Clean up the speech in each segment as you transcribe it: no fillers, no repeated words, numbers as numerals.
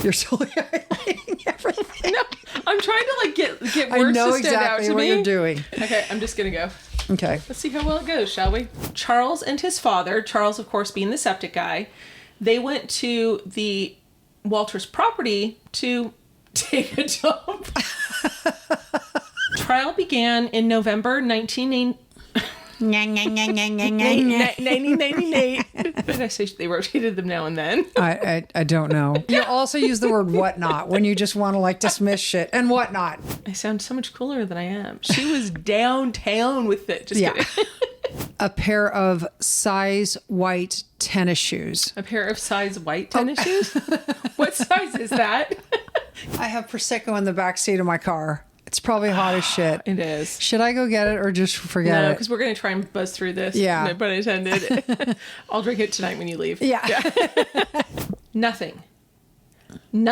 You're slowly highlighting everything. No, I'm trying to like get words I know to stand out exactly to what me. you're doing. Okay, I'm just gonna go. Okay. Let's see how well it goes, shall we? Charles and his father, Charles, of course, being the septic guy, they went to the Walters property to take a dump. Trial began in November 1998. What did I say? They rotated them now and then. I don't know. You also use the word whatnot when you just want to like dismiss shit and whatnot. I sound so much cooler than I am. She was downtown with it. Just kidding. A pair of size white tennis shoes. A pair of size white tennis shoes? What size is that? I have Prosecco in the back seat of my car. It's probably hot as shit. It is. Should I go get it or just forget No, it? because we're going to try and buzz through this. Yeah. No pun intended. I'll drink it tonight when you leave. Yeah. Nothing. Did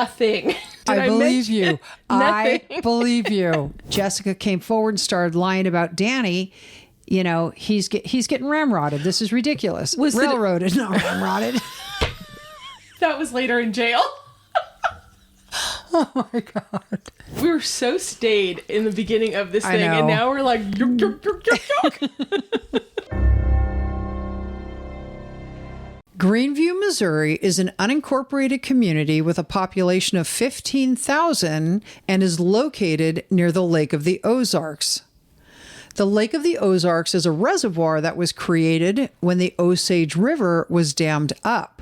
I believe mention you. Nothing. I believe you. Jessica came forward and started lying about Danny. You know, he's getting ramrodded. This is ridiculous. Railroaded, not ramrodded. That was later in jail. Oh my God. We were so staid in the beginning of this thing, and now we're like, yuk, yuk, yuk, yuk, yuk. Greenview, Missouri is an unincorporated community with a population of 15,000 and is located near the Lake of the Ozarks. The Lake of the Ozarks is a reservoir that was created when the Osage River was dammed up.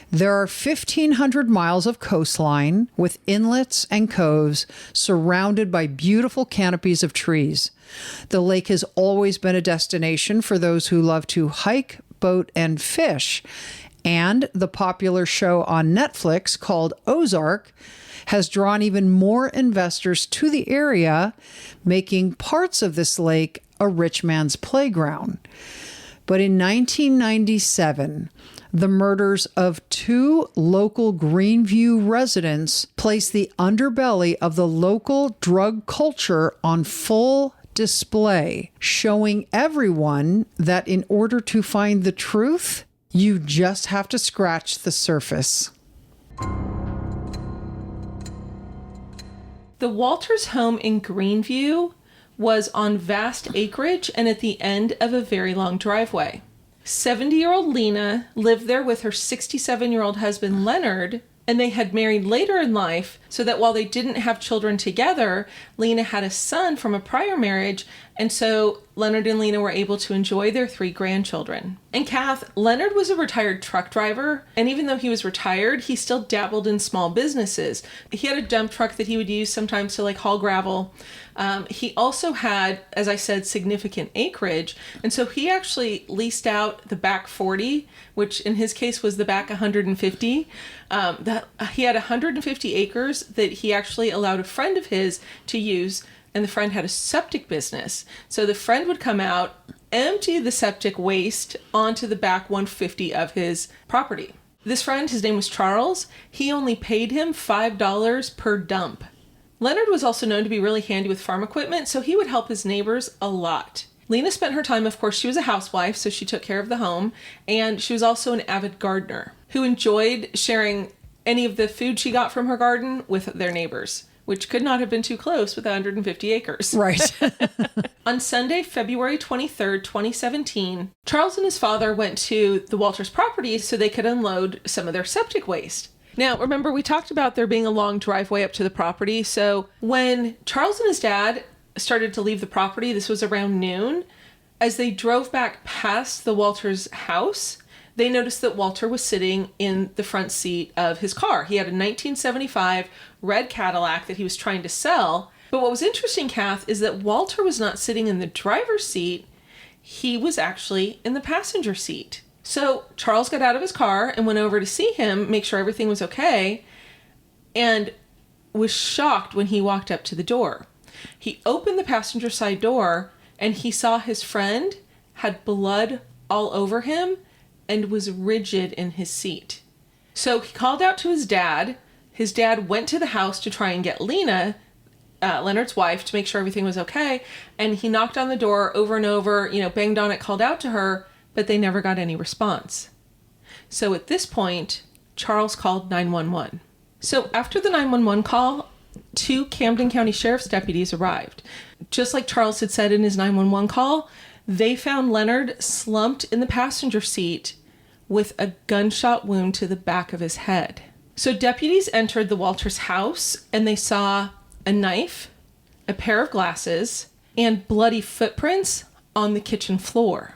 There are 1,500 miles of coastline with inlets and coves surrounded by beautiful canopies of trees. The lake has always been a destination for those who love to hike, boat, and fish. And the popular show on Netflix called Ozark has drawn even more investors to the area, making parts of this lake a rich man's playground. But in 1997, the murders of 2 local Greenview residents placed the underbelly of the local drug culture on full display, showing everyone that in order to find the truth, you just have to scratch the surface. The Walters home in Greenview was on vast acreage and at the end of a very long driveway. 70-year-old Lena lived there with her 67-year-old husband Leonard, and they had married later in life, so that while they didn't have children together, Lena had a son from a prior marriage, and so Leonard and Lena were able to enjoy their 3 grandchildren. And Kath, Leonard was a retired truck driver, and even though he was retired, he still dabbled in small businesses. He had a dump truck that he would use sometimes to like haul gravel. He also had, as I said, significant acreage, and so he actually leased out the back 40, which in his case was the back 150. He had 150 acres that he actually allowed a friend of his to use, and the friend had a septic business. So the friend would come out, empty the septic waste onto the back 150 of his property. This friend, his name was Charles, he only paid him $5 per dump. Leonard was also known to be really handy with farm equipment, so he would help his neighbors a lot. Lena spent her time, of course, she was a housewife, so she took care of the home, and she was also an avid gardener who enjoyed sharing any of the food she got from her garden with their neighbors, which could not have been too close with 150 acres. Right. On Sunday, February 23rd, 2017, Charles and his father went to the Walters property so they could unload some of their septic waste. Now, remember, we talked about there being a long driveway up to the property. So when Charles and his dad started to leave the property, this was around noon, as they drove back past the Walters house, they noticed that Walter was sitting in the front seat of his car. He had a 1975 red Cadillac that he was trying to sell. But what was interesting, Kath, is that Walter was not sitting in the driver's seat. He was actually in the passenger seat. So Charles got out of his car and went over to see him, make sure everything was okay, and was shocked when he walked up to the door. He opened the passenger side door and he saw his friend had blood all over him and was rigid in his seat. So he called out to his dad. His dad went to the house to try and get Lena, Leonard's wife, to make sure everything was okay. And he knocked on the door over and over, banged on it, called out to her, but they never got any response. So at this point, Charles called 911. So after the 911 call, 2 Camden County Sheriff's deputies arrived. Just like Charles had said in his 911 call, they found Leonard slumped in the passenger seat with a gunshot wound to the back of his head. So deputies entered the Walters house and they saw a knife, a pair of glasses, and bloody footprints on the kitchen floor.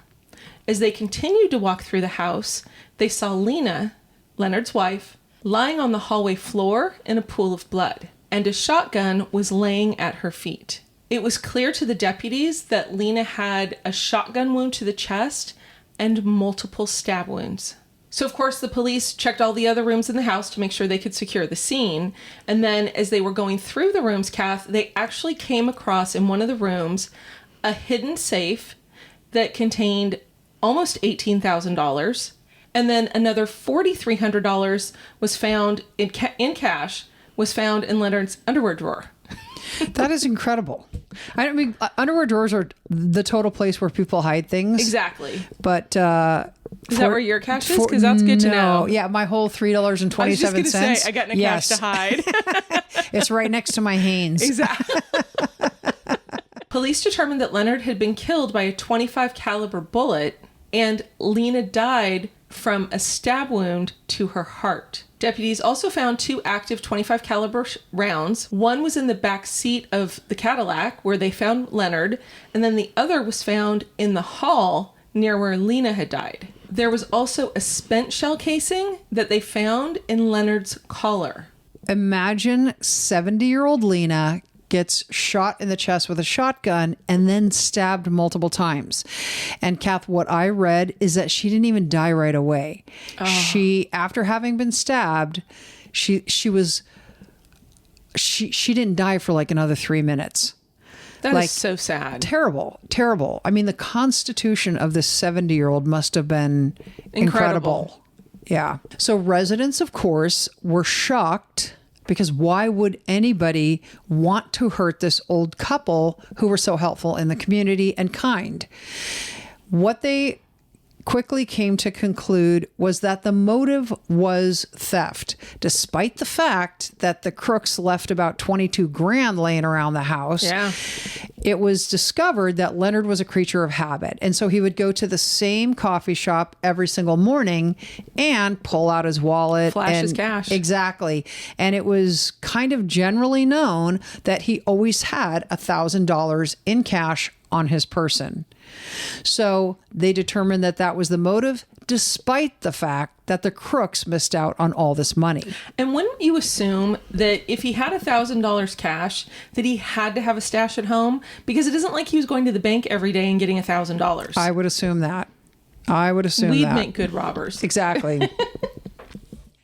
As they continued to walk through the house, they saw Lena, Leonard's wife, lying on the hallway floor in a pool of blood, and a shotgun was laying at her feet. It was clear to the deputies that Lena had a shotgun wound to the chest and multiple stab wounds. So, of course, the police checked all the other rooms in the house to make sure they could secure the scene. And then as they were going through the rooms, Kath, they actually came across in one of the rooms a hidden safe that contained almost $18,000. And then another $4,300 was found in cash, was found in Leonard's underwear drawer. That is incredible. I mean, underwear drawers are the total place where people hide things. Exactly. But is that where your cash is? Because that's good to know. Yeah, my whole $3.27. I was just going to say, I got no cash to hide. It's right next to my Hanes. Exactly. Police determined that Leonard had been killed by a .25 caliber bullet, and Lena died from a stab wound to her heart. Deputies also found 2 active .25 caliber rounds. One was in the back seat of the Cadillac where they found Leonard, and then the other was found in the hall near where Lena had died. There was also a spent shell casing that they found in Leonard's collar. Imagine 70-year-old Lena gets shot in the chest with a shotgun and then stabbed multiple times. And Kath, what I read is that she didn't even die right away. Oh. She, after having been stabbed, she didn't die for like another 3 minutes. That is so sad. Terrible. I mean, the constitution of this 70-year-old must have been incredible. Yeah. So residents, of course, were shocked, because why would anybody want to hurt this old couple who were so helpful in the community and kind? What they quickly came to conclude was that the motive was theft, despite the fact that the crooks left about 22 grand laying around the house. Yeah. It was discovered that Leonard was a creature of habit. And so he would go to the same coffee shop every single morning and pull out his wallet. Flash his cash. Exactly. And it was kind of generally known that he always had $1,000 in cash on his person. So they determined that that was the motive, despite the fact that the crooks missed out on all this money. And wouldn't you assume that if he had $1,000 cash, that he had to have a stash at home? Because it isn't like he was going to the bank every day and getting $1,000. I would assume that. We'd make good robbers. Exactly.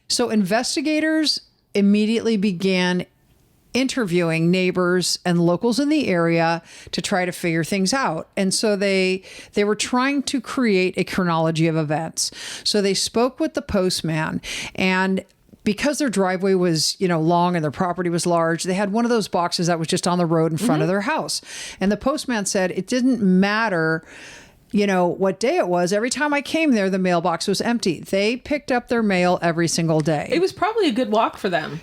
So investigators immediately began interviewing neighbors and locals in the area to try to figure things out. And so they were trying to create a chronology of events. So they spoke with the postman, and because their driveway was, long and their property was large, they had one of those boxes that was just on the road in front of their house. And the postman said it didn't matter what day it was. Every time I came there, the mailbox was empty. They picked up their mail every single day. It was probably a good walk for them.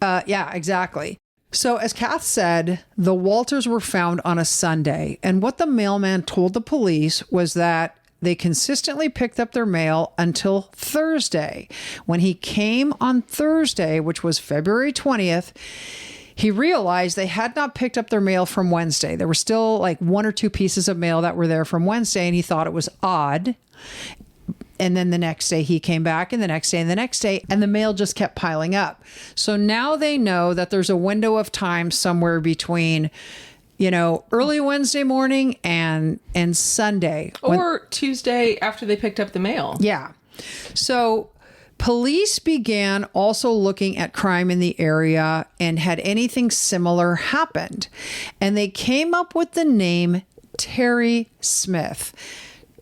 Yeah, exactly. So as Kath said, the Walters were found on a Sunday. And what the mailman told the police was that they consistently picked up their mail until Thursday. When he came on Thursday, which was February 20th, he realized they had not picked up their mail from Wednesday. There were still like 1 or 2 pieces of mail that were there from Wednesday, and he thought it was odd. And then the next day he came back, and the next day and the next day, and the mail just kept piling up. So now they know that there's a window of time somewhere between, early Wednesday morning and Sunday. Or Tuesday after they picked up the mail. Yeah. So police began also looking at crime in the area and had anything similar happened. And they came up with the name Terry Smith.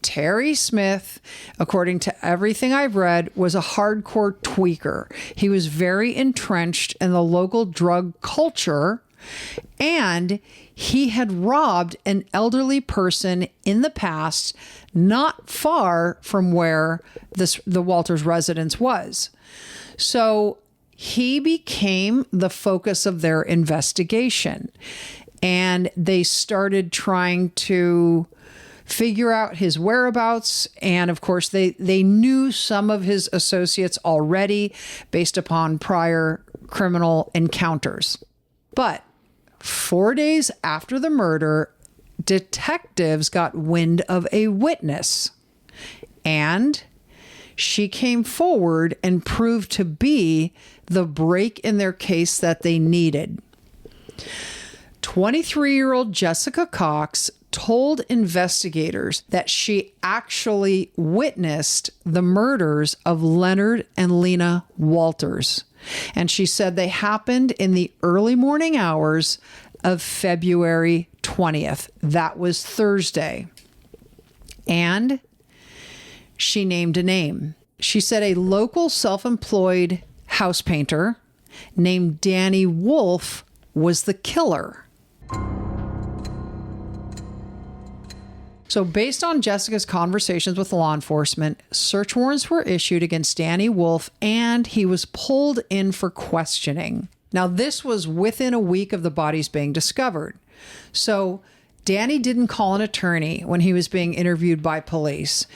Terry Smith, according to everything I've read, was a hardcore tweaker. He was very entrenched in the local drug culture, and he had robbed an elderly person in the past, not far from where the Walters residence was. So he became the focus of their investigation. And they started trying to figure out his whereabouts. And of course, they knew some of his associates already based upon prior criminal encounters. But 4 days after the murder, detectives got wind of a witness. And she came forward and proved to be the break in their case that they needed. 23-year-old Jessica Cox told investigators that she actually witnessed the murders of Leonard and Lena Walters. And she said they happened in the early morning hours of February 20th. That was Thursday. And she named a name. She said a local self-employed house painter named Danny Wolf was the killer. So based on Jessica's conversations with law enforcement, search warrants were issued against Danny Wolf, and he was pulled in for questioning. Now, this was within a week of the bodies being discovered. So Danny didn't call an attorney when he was being interviewed by police.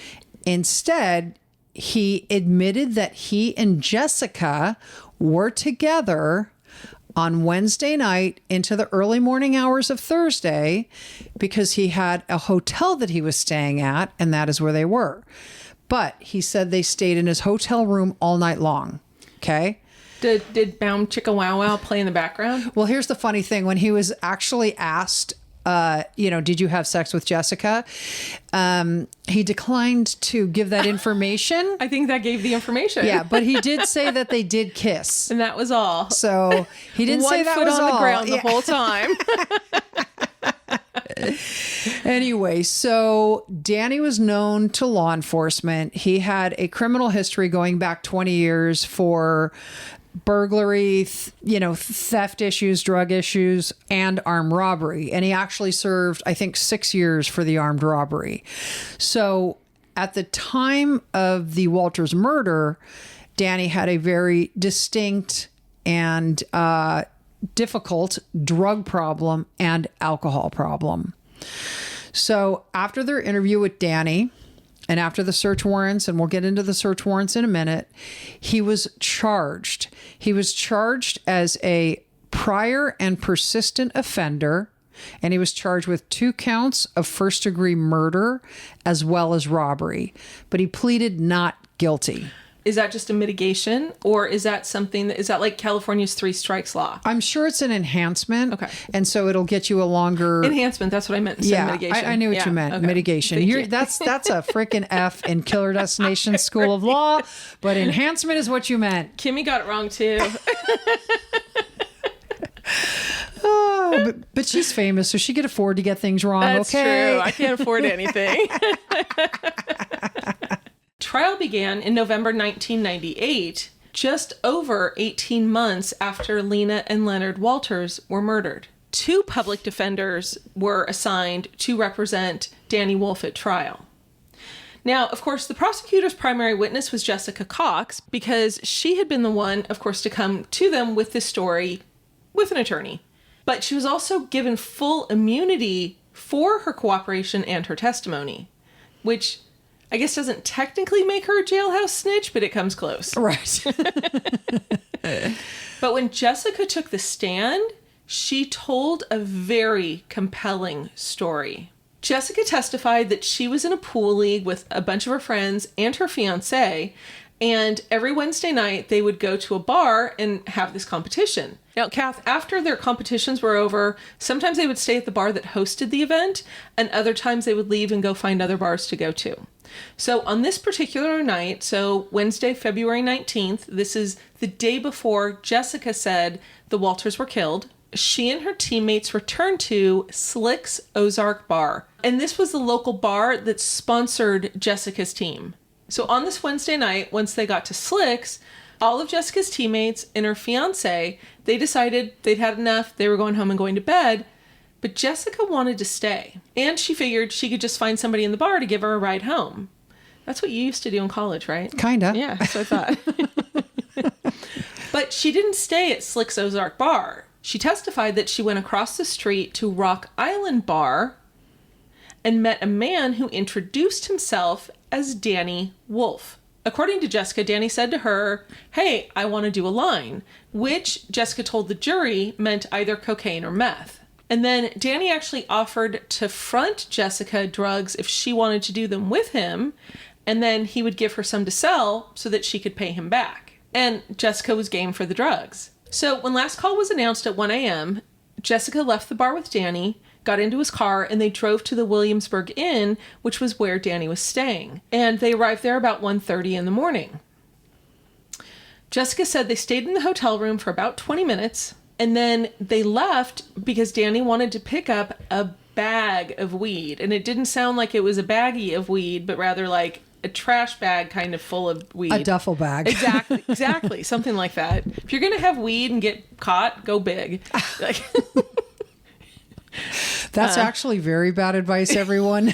Instead, he admitted that he and Jessica were together on Wednesday night into the early morning hours of Thursday because he had a hotel that he was staying at, and that is where they were. But he said they stayed in his hotel room all night long. Okay. Did Bound Chicka Wow Wow play in the background? Well, here's the funny thing. When he was actually asked, did you have sex with Jessica? He declined to give that information. I think that gave the information. Yeah, but he did say that they did kiss. And that was all. So he didn't say that was all. 1 foot on the ground the whole time. Anyway, so Danny was known to law enforcement. He had a criminal history going back 20 years for burglary, theft issues, drug issues, and armed robbery. And he actually served, I think, 6 years for the armed robbery. So at the time of the Walters murder, Danny had a very distinct and difficult drug problem and alcohol problem. So after their interview with Danny, and after the search warrants, and we'll get into the search warrants in a minute, he was charged. He was charged as a prior and persistent offender, and he was charged with 2 counts of first-degree murder as well as robbery. But he pleaded not guilty. Is that just a mitigation, or is that is that like California's 3 strikes law? I'm sure it's an enhancement. Okay. And so it'll get you a longer... Enhancement, that's what I meant instead of mitigation. I knew what you meant. Okay. Mitigation. Thank you. That's a freaking F in Killer Destination School of Law, but enhancement is what you meant. Kimmy got it wrong too. But she's famous, so she could afford to get things wrong. That's okay? true. I can't afford anything. Trial began in November 1998, just over 18 months after Lena and Leonard Walters were murdered. 2 public defenders were assigned to represent Danny Wolf at trial. Now, of course, the prosecutor's primary witness was Jessica Cox because she had been the one, of course, to come to them with this story with an attorney. But she was also given full immunity for her cooperation and her testimony, which I guess doesn't technically make her a jailhouse snitch, but it comes close. Right. But when Jessica took the stand, she told a very compelling story. Jessica testified that she was in a pool league with a bunch of her friends and her fiancé, and every Wednesday night they would go to a bar and have this competition. Now, Kath, after their competitions were over, sometimes they would stay at the bar that hosted the event, and other times they would leave and go find other bars to go to. So on this particular night, so Wednesday, February 19th, this is the day before Jessica said the Walters were killed, she and her teammates returned to Slick's Ozark Bar. And this was the local bar that sponsored Jessica's team. So on this Wednesday night, once they got to Slick's, all of Jessica's teammates and her fiance, they decided they'd had enough. They were going home and going to bed. But Jessica wanted to stay. And she figured she could just find somebody in the bar to give her a ride home. That's what you used to do in college, right? Kinda. Yeah, that's what I thought. But she didn't stay at Slick's Ozark Bar. She testified that she went across the street to Rock Island Bar and met a man who introduced himself as Danny Wolf. According to Jessica, Danny said to her, "Hey, I want to do a line," which Jessica told the jury meant either cocaine or meth. And then Danny actually offered to front Jessica drugs if she wanted to do them with him, and then he would give her some to sell so that she could pay him back. And Jessica was game for the drugs. So when last call was announced at 1 a.m., Jessica left the bar with Danny, got into his car, and they drove to the Williamsburg Inn, which was where Danny was staying. And they arrived there about 1:30 in the morning. Jessica said they stayed in the hotel room for about 20 minutes, and then they left because Danny wanted to pick up a bag of weed. And it didn't sound like it was a baggie of weed, but rather like a trash bag kind of full of weed. A duffel bag. Exactly. Something like that. If you're going to have weed and get caught, go big. That's actually very bad advice, everyone.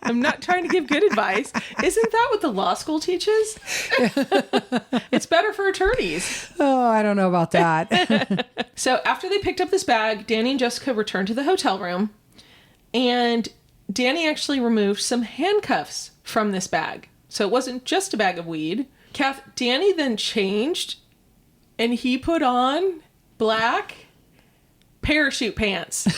I'm not trying to give good advice. Isn't that what the law school teaches? It's better for attorneys. Oh, I don't know about that. So after they picked up this bag, Danny and Jessica returned to the hotel room, and Danny actually removed some handcuffs from this bag. So it wasn't just a bag of weed. Kath, Danny then changed, and he put on black parachute pants.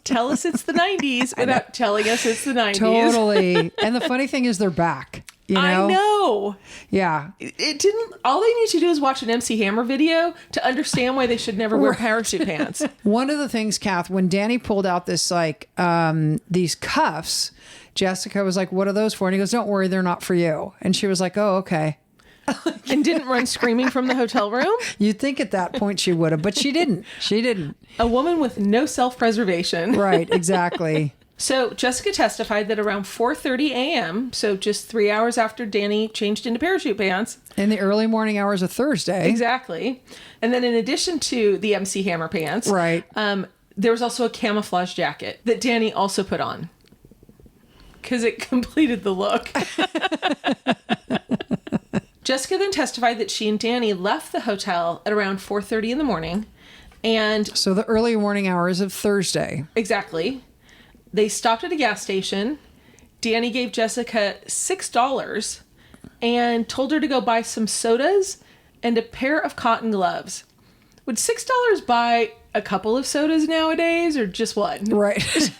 Tell us it's the 90s without telling us it's the 90s. Totally. And the funny thing is they're back. You know? I know. Yeah. It didn't. All they need to do is watch an MC Hammer video to understand why they should never wear parachute pants. One of the things, Kath, when Danny pulled out this, like, these cuffs, Jessica was like, "What are those for?" And he goes, "Don't worry, they're not for you." And she was like, "Oh, okay." And didn't run screaming from the hotel room. You'd think at that point she would have, but she didn't. She didn't. A woman with no self-preservation. Right, exactly. So Jessica testified that around 4:30 a.m., so just 3 hours after Danny changed into parachute pants. In the early morning hours of Thursday. Exactly. And then in addition to the MC Hammer pants, right, there was also a camouflage jacket that Danny also put on because it completed the look. Jessica then testified that she and Danny left the hotel at around 4:30 in the morning. And so the early morning hours of Thursday. Exactly. They stopped at a gas station. Danny gave Jessica $6 and told her to go buy some sodas and a pair of cotton gloves. Would $6 buy a couple of sodas nowadays or just one? Right.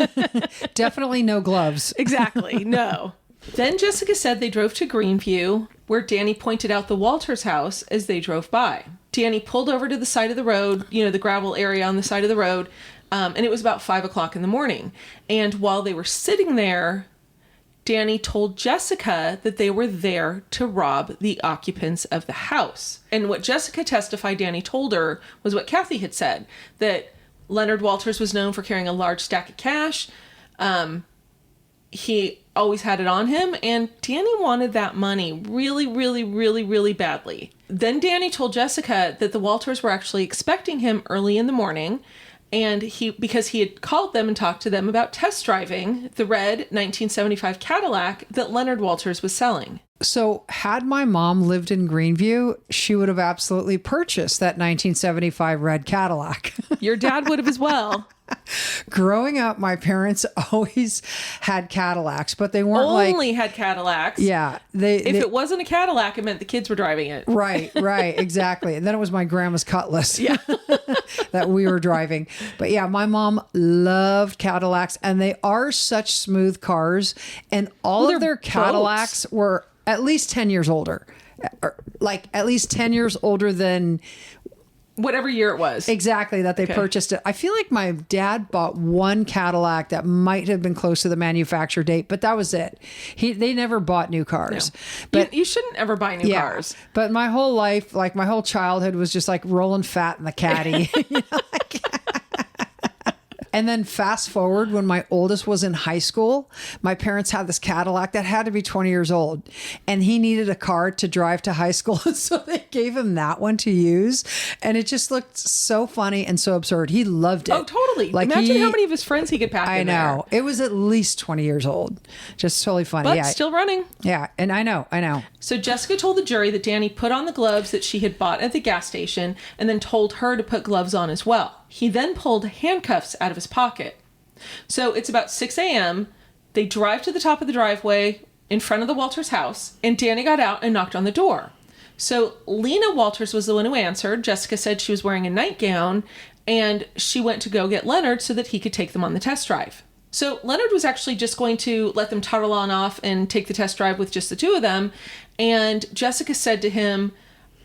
Definitely no gloves. Exactly. No. Then Jessica said they drove to Greenview, where Danny pointed out the Walters house as they drove by. Danny pulled over to the side of the road, the gravel area on the side of the road, and it was about 5 o'clock in the morning. And while they were sitting there, Danny told Jessica that they were there to rob the occupants of the house. And what Jessica testified Danny told her was what Kathy had said, that Leonard Walters was known for carrying a large stack of cash. He always had it on him, and Danny wanted that money really, really, really, really badly. Then Danny told Jessica that the Walters were actually expecting him early in the morning, and because he had called them and talked to them about test driving the red 1975 Cadillac that Leonard Walters was selling. So had my mom lived in Greenview, she would have absolutely purchased that 1975 red Cadillac. Your dad would have as well. Growing up, my parents always had Cadillacs, but they weren't only had Cadillacs. Yeah. If it wasn't a Cadillac, it meant the kids were driving it. Right, exactly. And then it was my grandma's Cutlass that we were driving. But yeah, my mom loved Cadillacs, and they are such smooth cars. And all of their Cadillacs were at least 10 years older. Like at least 10 years older than whatever year it was. Exactly, that they purchased it. I feel like my dad bought one Cadillac that might have been close to the manufacture date, but that was it. They never bought new cars. No. But you shouldn't ever buy new cars. But my whole life, like my whole childhood was just like rolling fat in the caddy. And then fast forward, when my oldest was in high school, my parents had this Cadillac that had to be 20 years old, and he needed a car to drive to high school. So they gave him that one to use. And it just looked so funny and so absurd. He loved it. Oh, totally. Like Imagine how many of his friends he could pack in there. I know. It was at least 20 years old. Just totally funny. But yeah. still running. Yeah. And I know. So Jessica told the jury that Danny put on the gloves that she had bought at the gas station and then told her to put gloves on as well. He then pulled handcuffs out of his pocket. So it's about 6 a.m. They drive to the top of the driveway in front of the Walters house, and Danny got out and knocked on the door. So Lena Walters was the one who answered. Jessica said she was wearing a nightgown, and she went to go get Leonard so that he could take them on the test drive. So Leonard was actually just going to let them toddle on off and take the test drive with just the two of them. And Jessica said to him,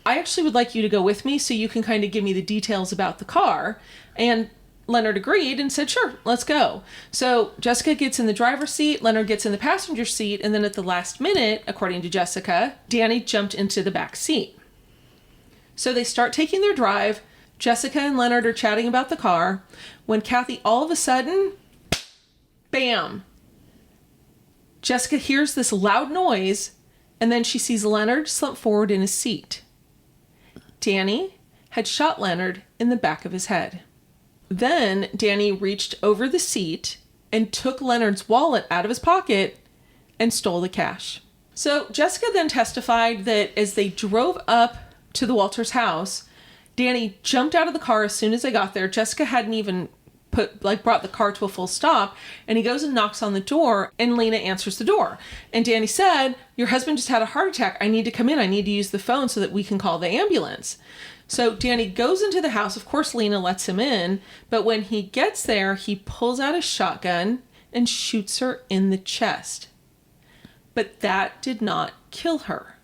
I actually would like you to go with me so you can kind of give me the details about the car. And Leonard agreed and said, sure, let's go. So Jessica gets in the driver's seat, Leonard gets in the passenger seat, and then at the last minute, according to Jessica, Danny jumped into the back seat. So they start taking their drive. Jessica and Leonard are chatting about the car when Kathy all of a sudden, bam! Jessica hears this loud noise, and then she sees Leonard slump forward in his seat. Danny had shot Leonard in the back of his head. Then Danny reached over the seat and took Leonard's wallet out of his pocket and stole the cash. So Jessica then testified that as they drove up to the Walters house, Danny jumped out of the car as soon as they got there. Jessica hadn't even brought the car to a full stop, and he goes and knocks on the door, and Lena answers the door. And Danny said, your husband just had a heart attack. I need to come in. I need to use the phone so that we can call the ambulance. So Danny goes into the house. Of course, Lena lets him in, but when he gets there, he pulls out a shotgun and shoots her in the chest. But that did not kill her.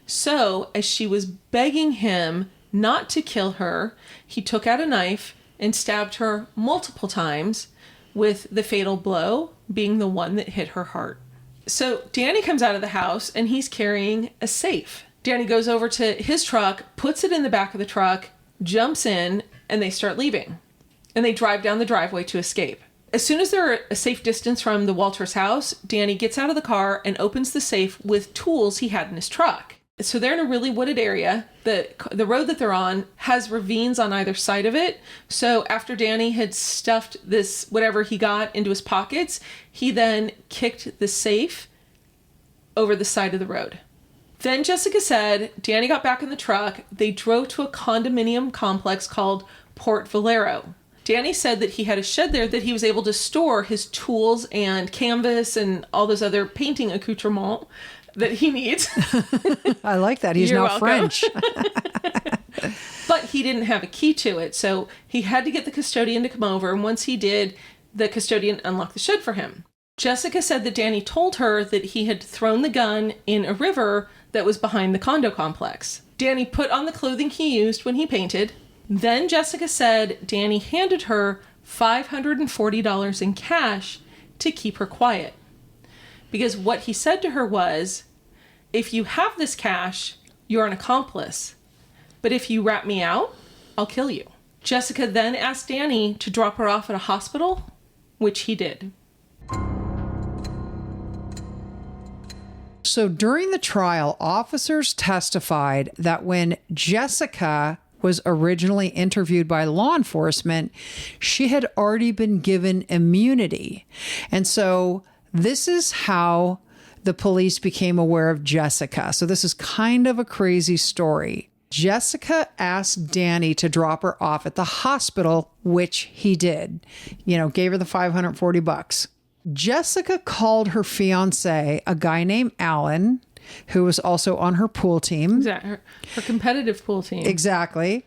So as she was begging him not to kill her, he took out a knife and stabbed her multiple times, with the fatal blow being the one that hit her heart. So Danny comes out of the house and he's carrying a safe. Danny goes over to his truck, puts it in the back of the truck, jumps in, and they start leaving. And they drive down the driveway to escape. As soon as they're a safe distance from the Walters house, Danny gets out of the car and opens the safe with tools he had in his truck. So they're in a really wooded area. The road that they're on has ravines on either side of it. So after Danny had stuffed this, whatever he got, into his pockets, he then kicked the safe over the side of the road. Then Jessica said Danny got back in the truck. They drove to a condominium complex called Port Valero. Danny said that he had a shed there that he was able to store his tools and canvas and all those other painting accoutrements that he needs. I like that. He's You're now welcome. French. But he didn't have a key to it, so he had to get the custodian to come over, and once he did, the custodian unlocked the shed for him. Jessica said that Danny told her that he had thrown the gun in a river that was behind the condo complex. Danny put on the clothing he used when he painted. Then Jessica said Danny handed her $540 in cash to keep her quiet. Because what he said to her was, if you have this cash, you're an accomplice. But if you rat me out, I'll kill you. Jessica then asked Danny to drop her off at a hospital, which he did. So during the trial, officers testified that when Jessica was originally interviewed by law enforcement, she had already been given immunity. And so this is how the police became aware of Jessica. So this is kind of a crazy story. Jessica asked Danny to drop her off at the hospital, which he did. Gave her the $540. Jessica called her fiance, a guy named Alan, who was also on her pool team. Exactly. Her competitive pool team. Exactly.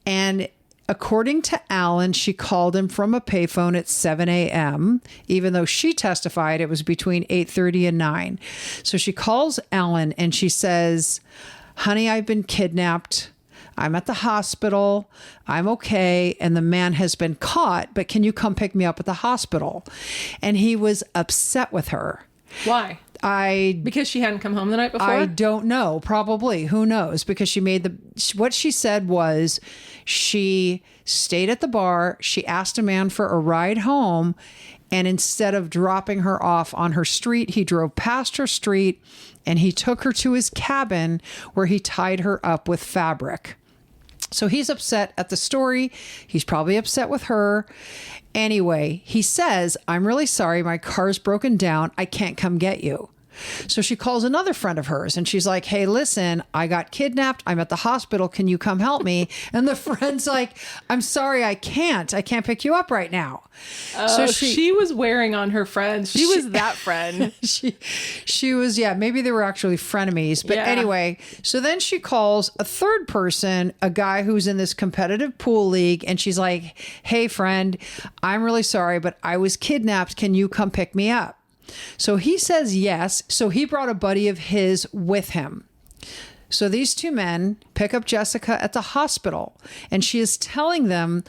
And according to Alan, she called him from a payphone at 7 a.m., even though she testified it was between 8:30 and 9. So she calls Alan and she says, honey, I've been kidnapped. I'm at the hospital. I'm okay. And the man has been caught, but can you come pick me up at the hospital? And he was upset with her. Why? Because she hadn't come home the night before? I don't know. Probably. Who knows? Because what she said was she stayed at the bar. She asked a man for a ride home And instead of dropping her off on her street, he drove past her street and he took her to his cabin where he tied her up with fabric. So he's upset at the story. He's probably upset with her. Anyway, he says, "I'm really sorry. My car's broken down. I can't come get you." So she calls another friend of hers and she's like, "Hey, listen, I got kidnapped. I'm at the hospital. Can you come help me?" And the friend's like, "I'm sorry, I can't. I can't pick you up right now." So she was wearing on her friends. She was that friend. She was, yeah, maybe they were actually frenemies. But anyway, so then she calls a third person, a guy who's in this competitive pool league. And she's like, "Hey, friend, I'm really sorry, but I was kidnapped. Can you come pick me up?" So he says yes. So he brought a buddy of his with him. So these two men pick up Jessica at the hospital, and she is telling them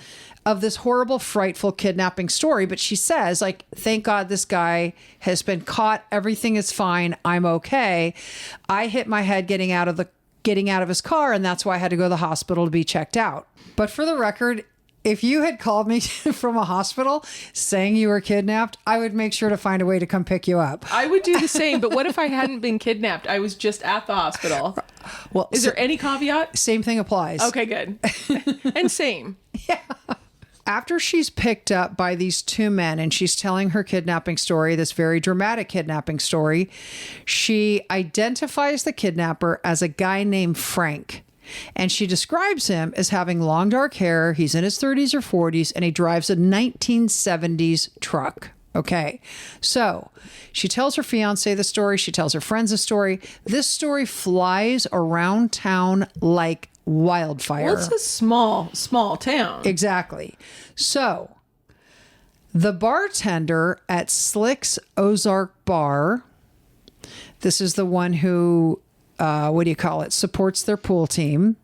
of this horrible, frightful kidnapping story. But she says, like, "Thank God this guy has been caught. Everything is fine. I'm okay. I hit my head getting out of his car, and that's why I had to go to the hospital to be checked out." But for the record, if you had called me from a hospital saying you were kidnapped, I would make sure to find a way to come pick you up. I would do the same, but what if I hadn't been kidnapped? I was just at the hospital. Well, is there any caveat? Same thing applies. Okay, good. And same. Yeah. After she's picked up by these two men and she's telling her kidnapping story, this very dramatic kidnapping story, she identifies the kidnapper as a guy named Frank. And she describes him as having long dark hair. He's in his 30s or 40s, and he drives a 1970s truck. Okay. So she tells her fiance the story. She tells her friends the story. This story flies around town like wildfire. Well, it's a small town. Exactly. So the bartender at Slick's Ozark Bar, this is the one who supports their pool team.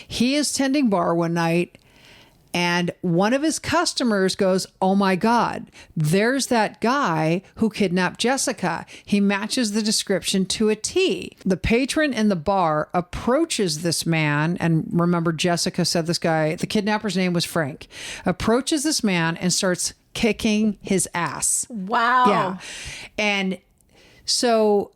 He is tending bar one night, and one of his customers goes, "Oh my God, there's that guy who kidnapped Jessica. He matches the description to a T." The patron in the bar approaches this man, and remember, Jessica said this guy, the kidnapper's name was Frank, approaches this man and starts kicking his ass. Wow. Yeah. And so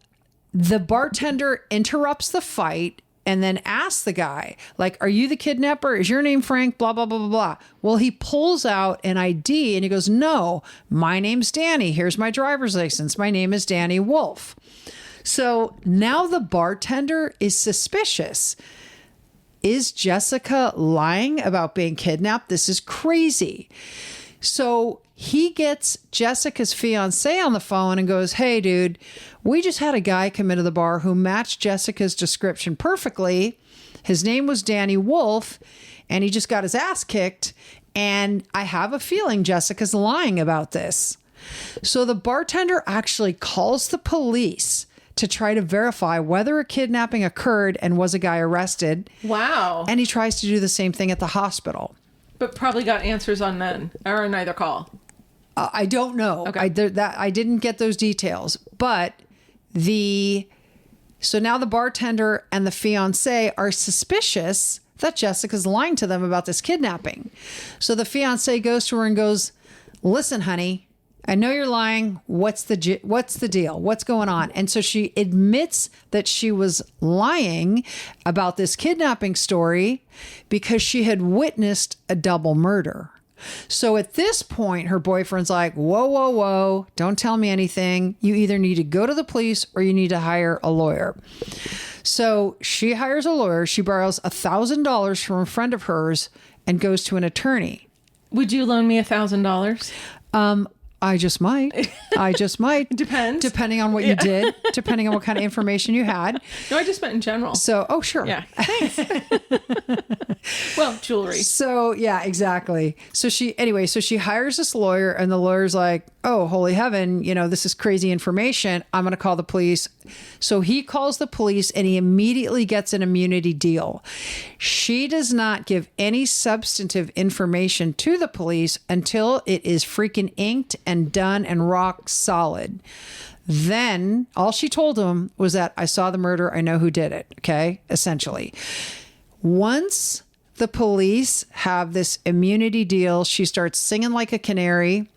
the bartender interrupts the fight and then asks the guy, like, "Are you the kidnapper? Is your name Frank? Blah, blah, blah, blah, blah." Well, he pulls out an ID and he goes, "No, my name's Danny. Here's my driver's license. My name is Danny Wolf." So now the bartender is suspicious. Is Jessica lying about being kidnapped? This is crazy. So he gets Jessica's fiance on the phone and goes, "Hey, dude, we just had a guy come into the bar who matched Jessica's description perfectly. His name was Danny Wolf, and he just got his ass kicked. And I have a feeling Jessica's lying about this." So the bartender actually calls the police to try to verify whether a kidnapping occurred and was a guy arrested. Wow. And he tries to do the same thing at the hospital. But probably got answers on none or neither call. I don't know. Okay. I didn't get those details. But so now the bartender and the fiance are suspicious that Jessica's lying to them about this kidnapping. So the fiance goes to her and goes, "Listen, honey, I know you're lying. What's the deal? What's going on?" And so she admits that she was lying about this kidnapping story because she had witnessed a double murder. So at this point, her boyfriend's like, "Whoa, whoa, whoa. Don't tell me anything. You either need to go to the police or you need to hire a lawyer." So she hires a lawyer. She borrows $1,000 from a friend of hers and goes to an attorney. Would you loan me $1,000? I just might. Depends. Depending on what you did, depending on what kind of information you had. No, I just meant in general. So, oh, sure. Yeah. Thanks. Well, jewelry. So, yeah, exactly. So she hires this lawyer, and the lawyer's like, "Oh, holy heaven, this is crazy information. I'm going to call the police." So he calls the police and he immediately gets an immunity deal. She does not give any substantive information to the police until it is freaking inked and done and rock solid. Then all she told him was that, "I saw the murder. I know who did it." Okay. Essentially. Once the police have this immunity deal. She starts singing like a canary,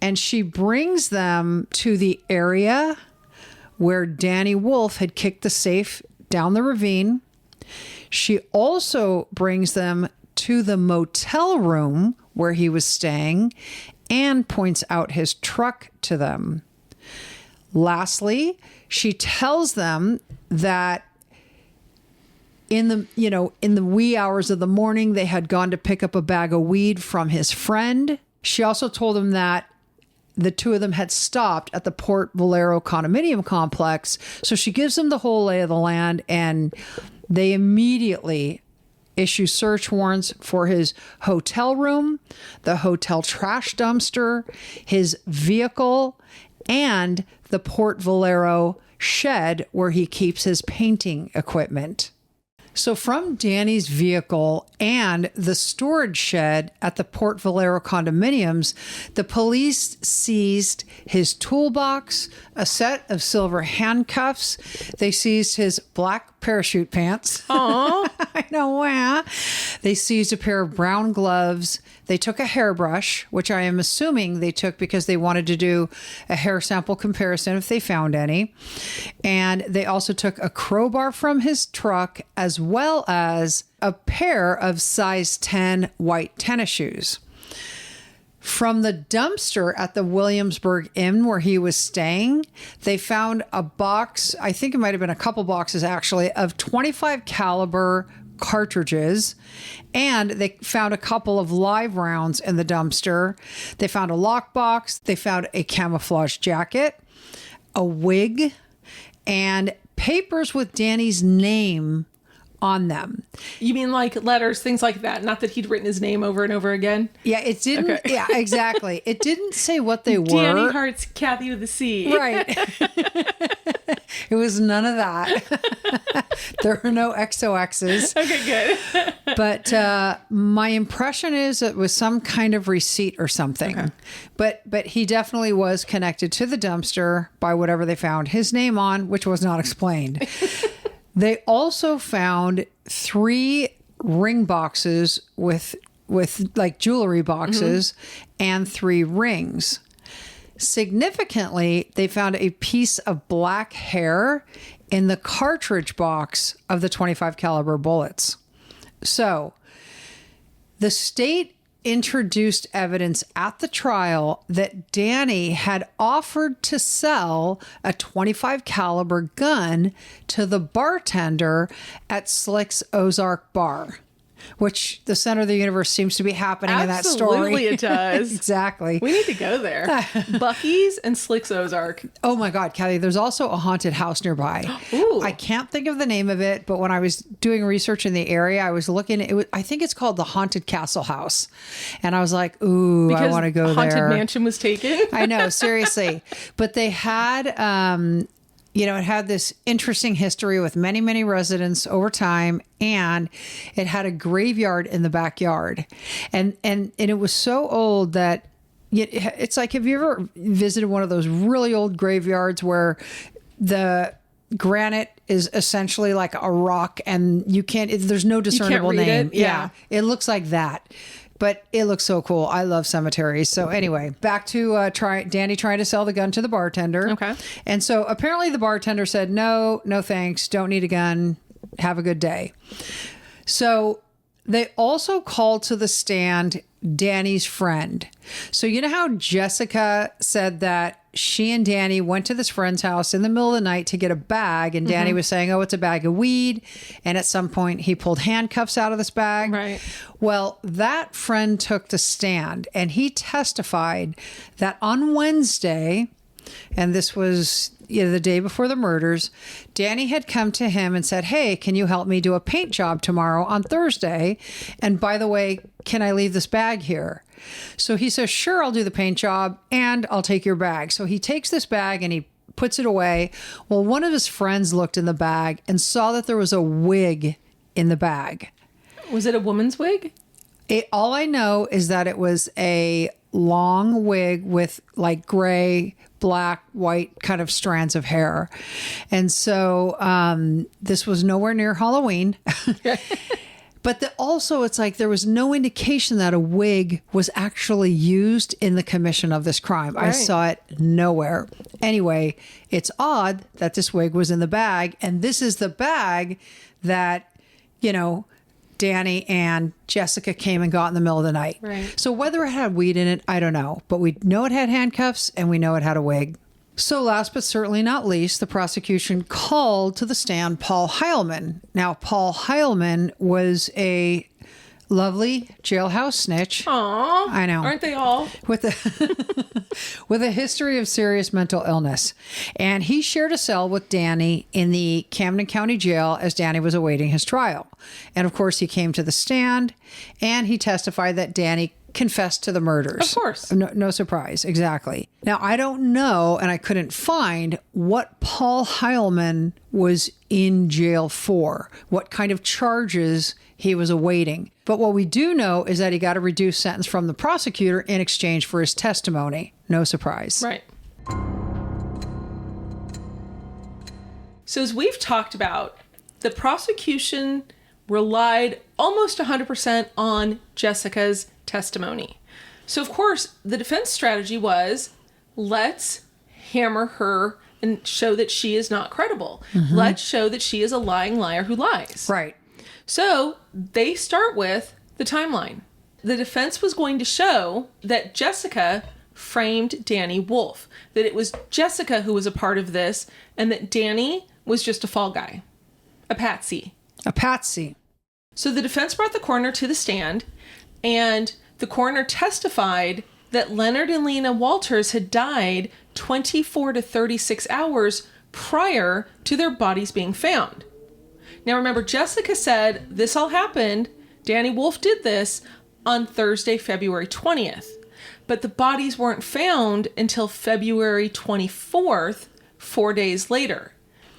and she brings them to the area where Danny Wolf had kicked the safe down the ravine. She also brings them to the motel room where he was staying and points out his truck to them. Lastly, she tells them that in the wee hours of the morning, they had gone to pick up a bag of weed from his friend. She also told them that the two of them had stopped at the Port Valero condominium complex. So she gives them the whole lay of the land, and they immediately issue search warrants for his hotel room, the hotel trash dumpster, his vehicle, and the Port Valero shed where he keeps his painting equipment. So from Danny's vehicle and the storage shed at the Port Valero condominiums, the police seized his toolbox, a set of silver handcuffs. They seized his black parachute pants. Aww. I know, wow. They seized a pair of brown gloves. They took a hairbrush, which I am assuming they took because they wanted to do a hair sample comparison if they found any. And they also took a crowbar from his truck, as well as a pair of size 10 white tennis shoes. From the dumpster at the Williamsburg Inn where he was staying, they found a box, I think it might have been a couple boxes actually, of 25 caliber cartridges, and they found a couple of live rounds in the dumpster. They found a lockbox, they found a camouflage jacket, a wig, and papers with Danny's name on them. You mean like letters, things like that? Not that he'd written his name over and over again? Yeah, it didn't. Okay. Yeah, exactly. It didn't say what they were. Danny Hart's Kathy with a C. Right. It was none of that. There were no XOXs. Okay, good. But my impression is it was some kind of receipt or something. Okay. But he definitely was connected to the dumpster by whatever they found his name on, which was not explained. They also found 3 ring boxes with like jewelry boxes and 3 rings. Significantly, they found a piece of black hair in the cartridge box of the 25 caliber bullets. So the state introduced evidence at the trial that Danny had offered to sell a 25 caliber gun to the bartender at Slick's Ozark Bar, which the center of the universe seems to be happening in that story. Absolutely it does. Exactly. We need to go there. Bucky's and Slick's Ozark. Oh my God, Kathy, there's also a haunted house nearby. Ooh. I can't think of the name of it, but when I was doing research in the area, I was looking, I think it's called the Haunted Castle House. And I was like, ooh, because I want to go Haunted there. Mansion was taken. I know, seriously. But they had, it had this interesting history with many, many residents over time, and it had a graveyard in the backyard. And it was so old that it's like, have you ever visited one of those really old graveyards where the granite is essentially like a rock and there's no discernible name. Yeah. It looks like that. But it looks so cool. I love cemeteries. So anyway, back to Danny trying to sell the gun to the bartender. Okay. And so apparently the bartender said, no thanks. Don't need a gun. Have a good day. So they also called to the stand Danny's friend. So you know how Jessica said that she and Danny went to this friend's house in the middle of the night to get a bag, and Danny was saying, oh, it's a bag of weed. And at some point he pulled handcuffs out of this bag. Right. Well, that friend took the stand, and he testified that on Wednesday, and this was the day before the murders, Danny had come to him and said, hey, can you help me do a paint job tomorrow on Thursday? And by the way, can I leave this bag here? So he says, sure, I'll do the paint job and I'll take your bag. So he takes this bag and he puts it away. Well, one of his friends looked in the bag and saw that there was a wig in the bag. Was it a woman's wig? All I know is that it was a long wig with like gray, black, white kind of strands of hair. And so this was nowhere near Halloween. But also, it's like there was no indication that a wig was actually used in the commission of this crime. I Right. saw it nowhere. Anyway, it's odd that this wig was in the bag, and this is the bag that, Danny and Jessica came and got in the middle of the night. Right. So whether it had weed in it, I don't know. But we know it had handcuffs, and we know it had a wig. So last but certainly not least, the prosecution called to the stand Paul Heilman. Now, Paul Heilman was a lovely jailhouse snitch. Aw. I know. Aren't they all? With a with a history of serious mental illness. And he shared a cell with Danny in the Camden County Jail as Danny was awaiting his trial. And of course, he came to the stand and he testified that Danny confessed to the murders. Of course. No surprise. Exactly. Now, I don't know, and I couldn't find what Paul Heilman was in jail for, what kind of charges he was awaiting. But what we do know is that he got a reduced sentence from the prosecutor in exchange for his testimony. No surprise. Right. So as we've talked about, the prosecution relied almost 100% on Jessica's testimony. So of course, the defense strategy was, let's hammer her and show that she is not credible. Mm-hmm. Let's show that she is a lying liar who lies. Right. So they start with the timeline. The defense was going to show that Jessica framed Danny Wolf, that it was Jessica who was a part of this, and that Danny was just a fall guy, a patsy. A patsy. So the defense brought the coroner to the stand, and the coroner testified that Leonard and Lena Walters had died 24 to 36 hours prior to their bodies being found. Now remember, Jessica said this all happened, Danny Wolf did this on Thursday, February 20th. But the bodies weren't found until February 24th, 4 days later.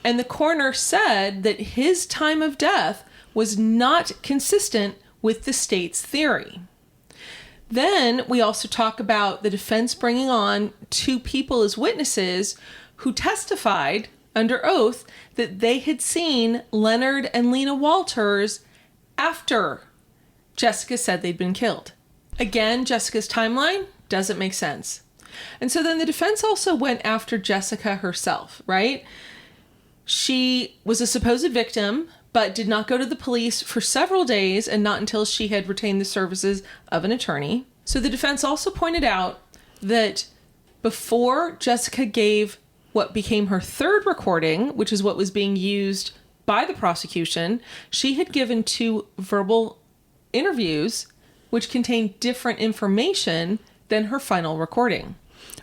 And the coroner said that his time of death was not consistent with the state's theory. Then we also talk about the defense bringing on two people as witnesses who testified under oath that they had seen Leonard and Lena Walters after Jessica said they'd been killed. Again, Jessica's timeline doesn't make sense. And so then the defense also went after Jessica herself, right? She was a supposed victim, but did not go to the police for several days and not until she had retained the services of an attorney. So the defense also pointed out that before Jessica gave what became her third recording, which is what was being used by the prosecution, she had given 2 verbal interviews which contained different information than her final recording.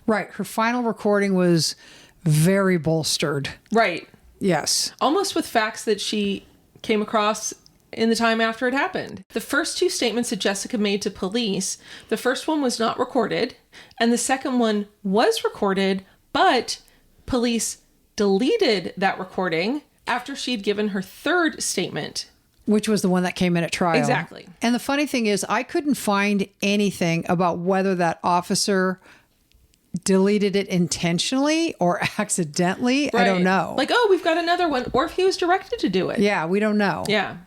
Right. Her final recording was very bolstered. Right. Yes. Almost with facts that she came across in the time after it happened. The first 2 statements that Jessica made to police, the first one was not recorded, and the second one was recorded, but police deleted that recording after she'd given her third statement. Which was the one that came in at trial. Exactly. And the funny thing is, I couldn't find anything about whether that officer deleted it intentionally or accidentally. Right. I don't know. Like, oh, we've got another one, or if he was directed to do it. Yeah, we don't know. Yeah.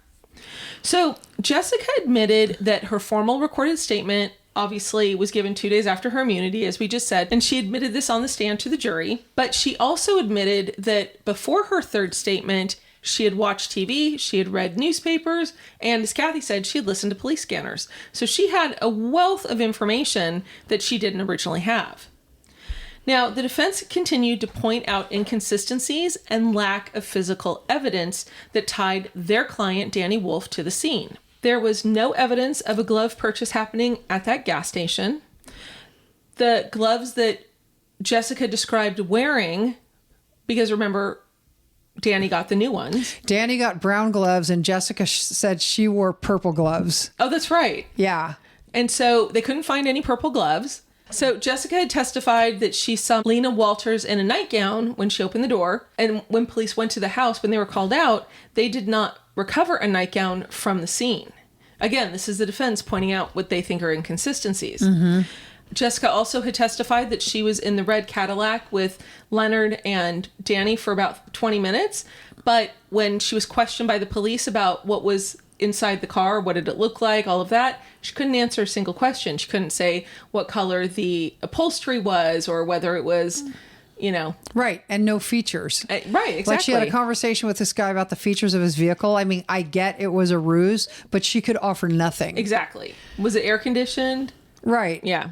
So Jessica admitted that her formal recorded statement obviously was given 2 days after her immunity, as we just said, and she admitted this on the stand to the jury. But she also admitted that before her third statement, she had watched TV, she had read newspapers, and as Kathy said, she had listened to police scanners. So she had a wealth of information that she didn't originally have. Now, the defense continued to point out inconsistencies and lack of physical evidence that tied their client, Danny Wolf, to the scene. There was no evidence of a glove purchase happening at that gas station. The gloves that Jessica described wearing, because remember, Danny got the new ones. Danny got brown gloves and Jessica said she wore purple gloves. Oh, that's right. Yeah. And so they couldn't find any purple gloves. So Jessica had testified that she saw Lena Walters in a nightgown when she opened the door. And when police went to the house, when they were called out, they did not recover a nightgown from the scene. Again, this is the defense pointing out what they think are inconsistencies. Mm-hmm. Jessica also had testified that she was in the red Cadillac with Leonard and Danny for about 20 minutes. But when she was questioned by the police about what was inside the car? What did it look like? All of that. She couldn't answer a single question. She couldn't say what color the upholstery was or whether it was, Right. And no features. Right, exactly. Like she had a conversation with this guy about the features of his vehicle. I mean, I get it was a ruse, but she could offer nothing. Exactly. Was it air conditioned? Right. Yeah.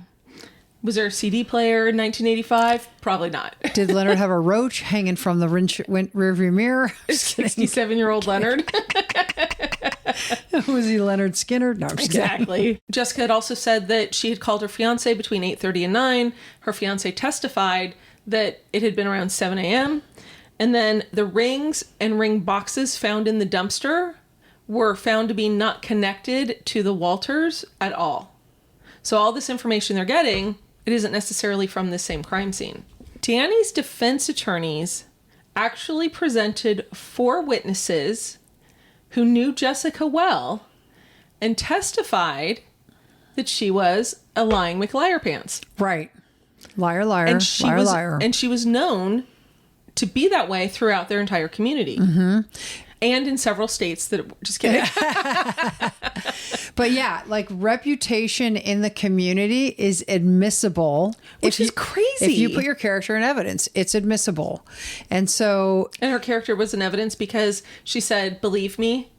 Was there a CD player in 1985? Probably not. Did Leonard have a roach hanging from the rearview mirror? 67-year-old Leonard. Was he Leonard Skinner? No, I'm just Exactly. kidding. Jessica had also said that she had called her fiance between 8:30 and 9. Her fiance testified that it had been around 7 a.m. And then the rings and ring boxes found in the dumpster were found to be not connected to the Walters at all. So all this information they're getting, it isn't necessarily from the same crime scene. Danny's defense attorneys actually presented 4 witnesses who knew Jessica well and testified that she was a lying McLiarpants. Right. Liar, liar, And liar, liar. And she was known to be that way throughout their entire community. Mm-hmm. And in several states that, just kidding. But yeah, like reputation in the community is admissible. Which is crazy. If you put your character in evidence, it's admissible. And so... And her character was in evidence because she said, believe me.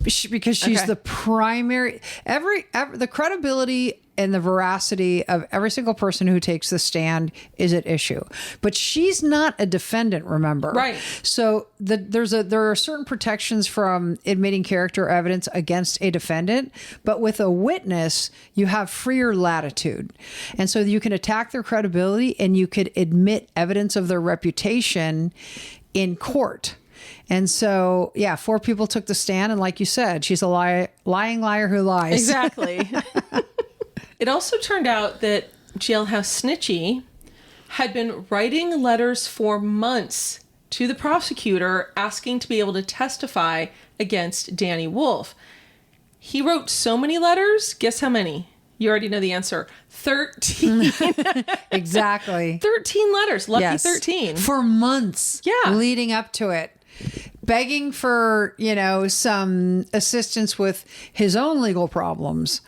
Because she's the primary... The credibility and the veracity of every single person who takes the stand is at issue. But she's not a defendant, remember? Right. So there are certain protections from admitting character evidence against a defendant, but with a witness, you have freer latitude. And so you can attack their credibility and you could admit evidence of their reputation in court. And so, 4 people took the stand. And like you said, she's a lying liar who lies. Exactly. It also turned out that Jailhouse Snitchy had been writing letters for months to the prosecutor asking to be able to testify against Danny Wolf. He wrote so many letters. Guess how many? You already know the answer. 13. Exactly. 13 letters. Lucky Yes. 13. For months. Yeah. Leading up to it. Begging for, some assistance with his own legal problems.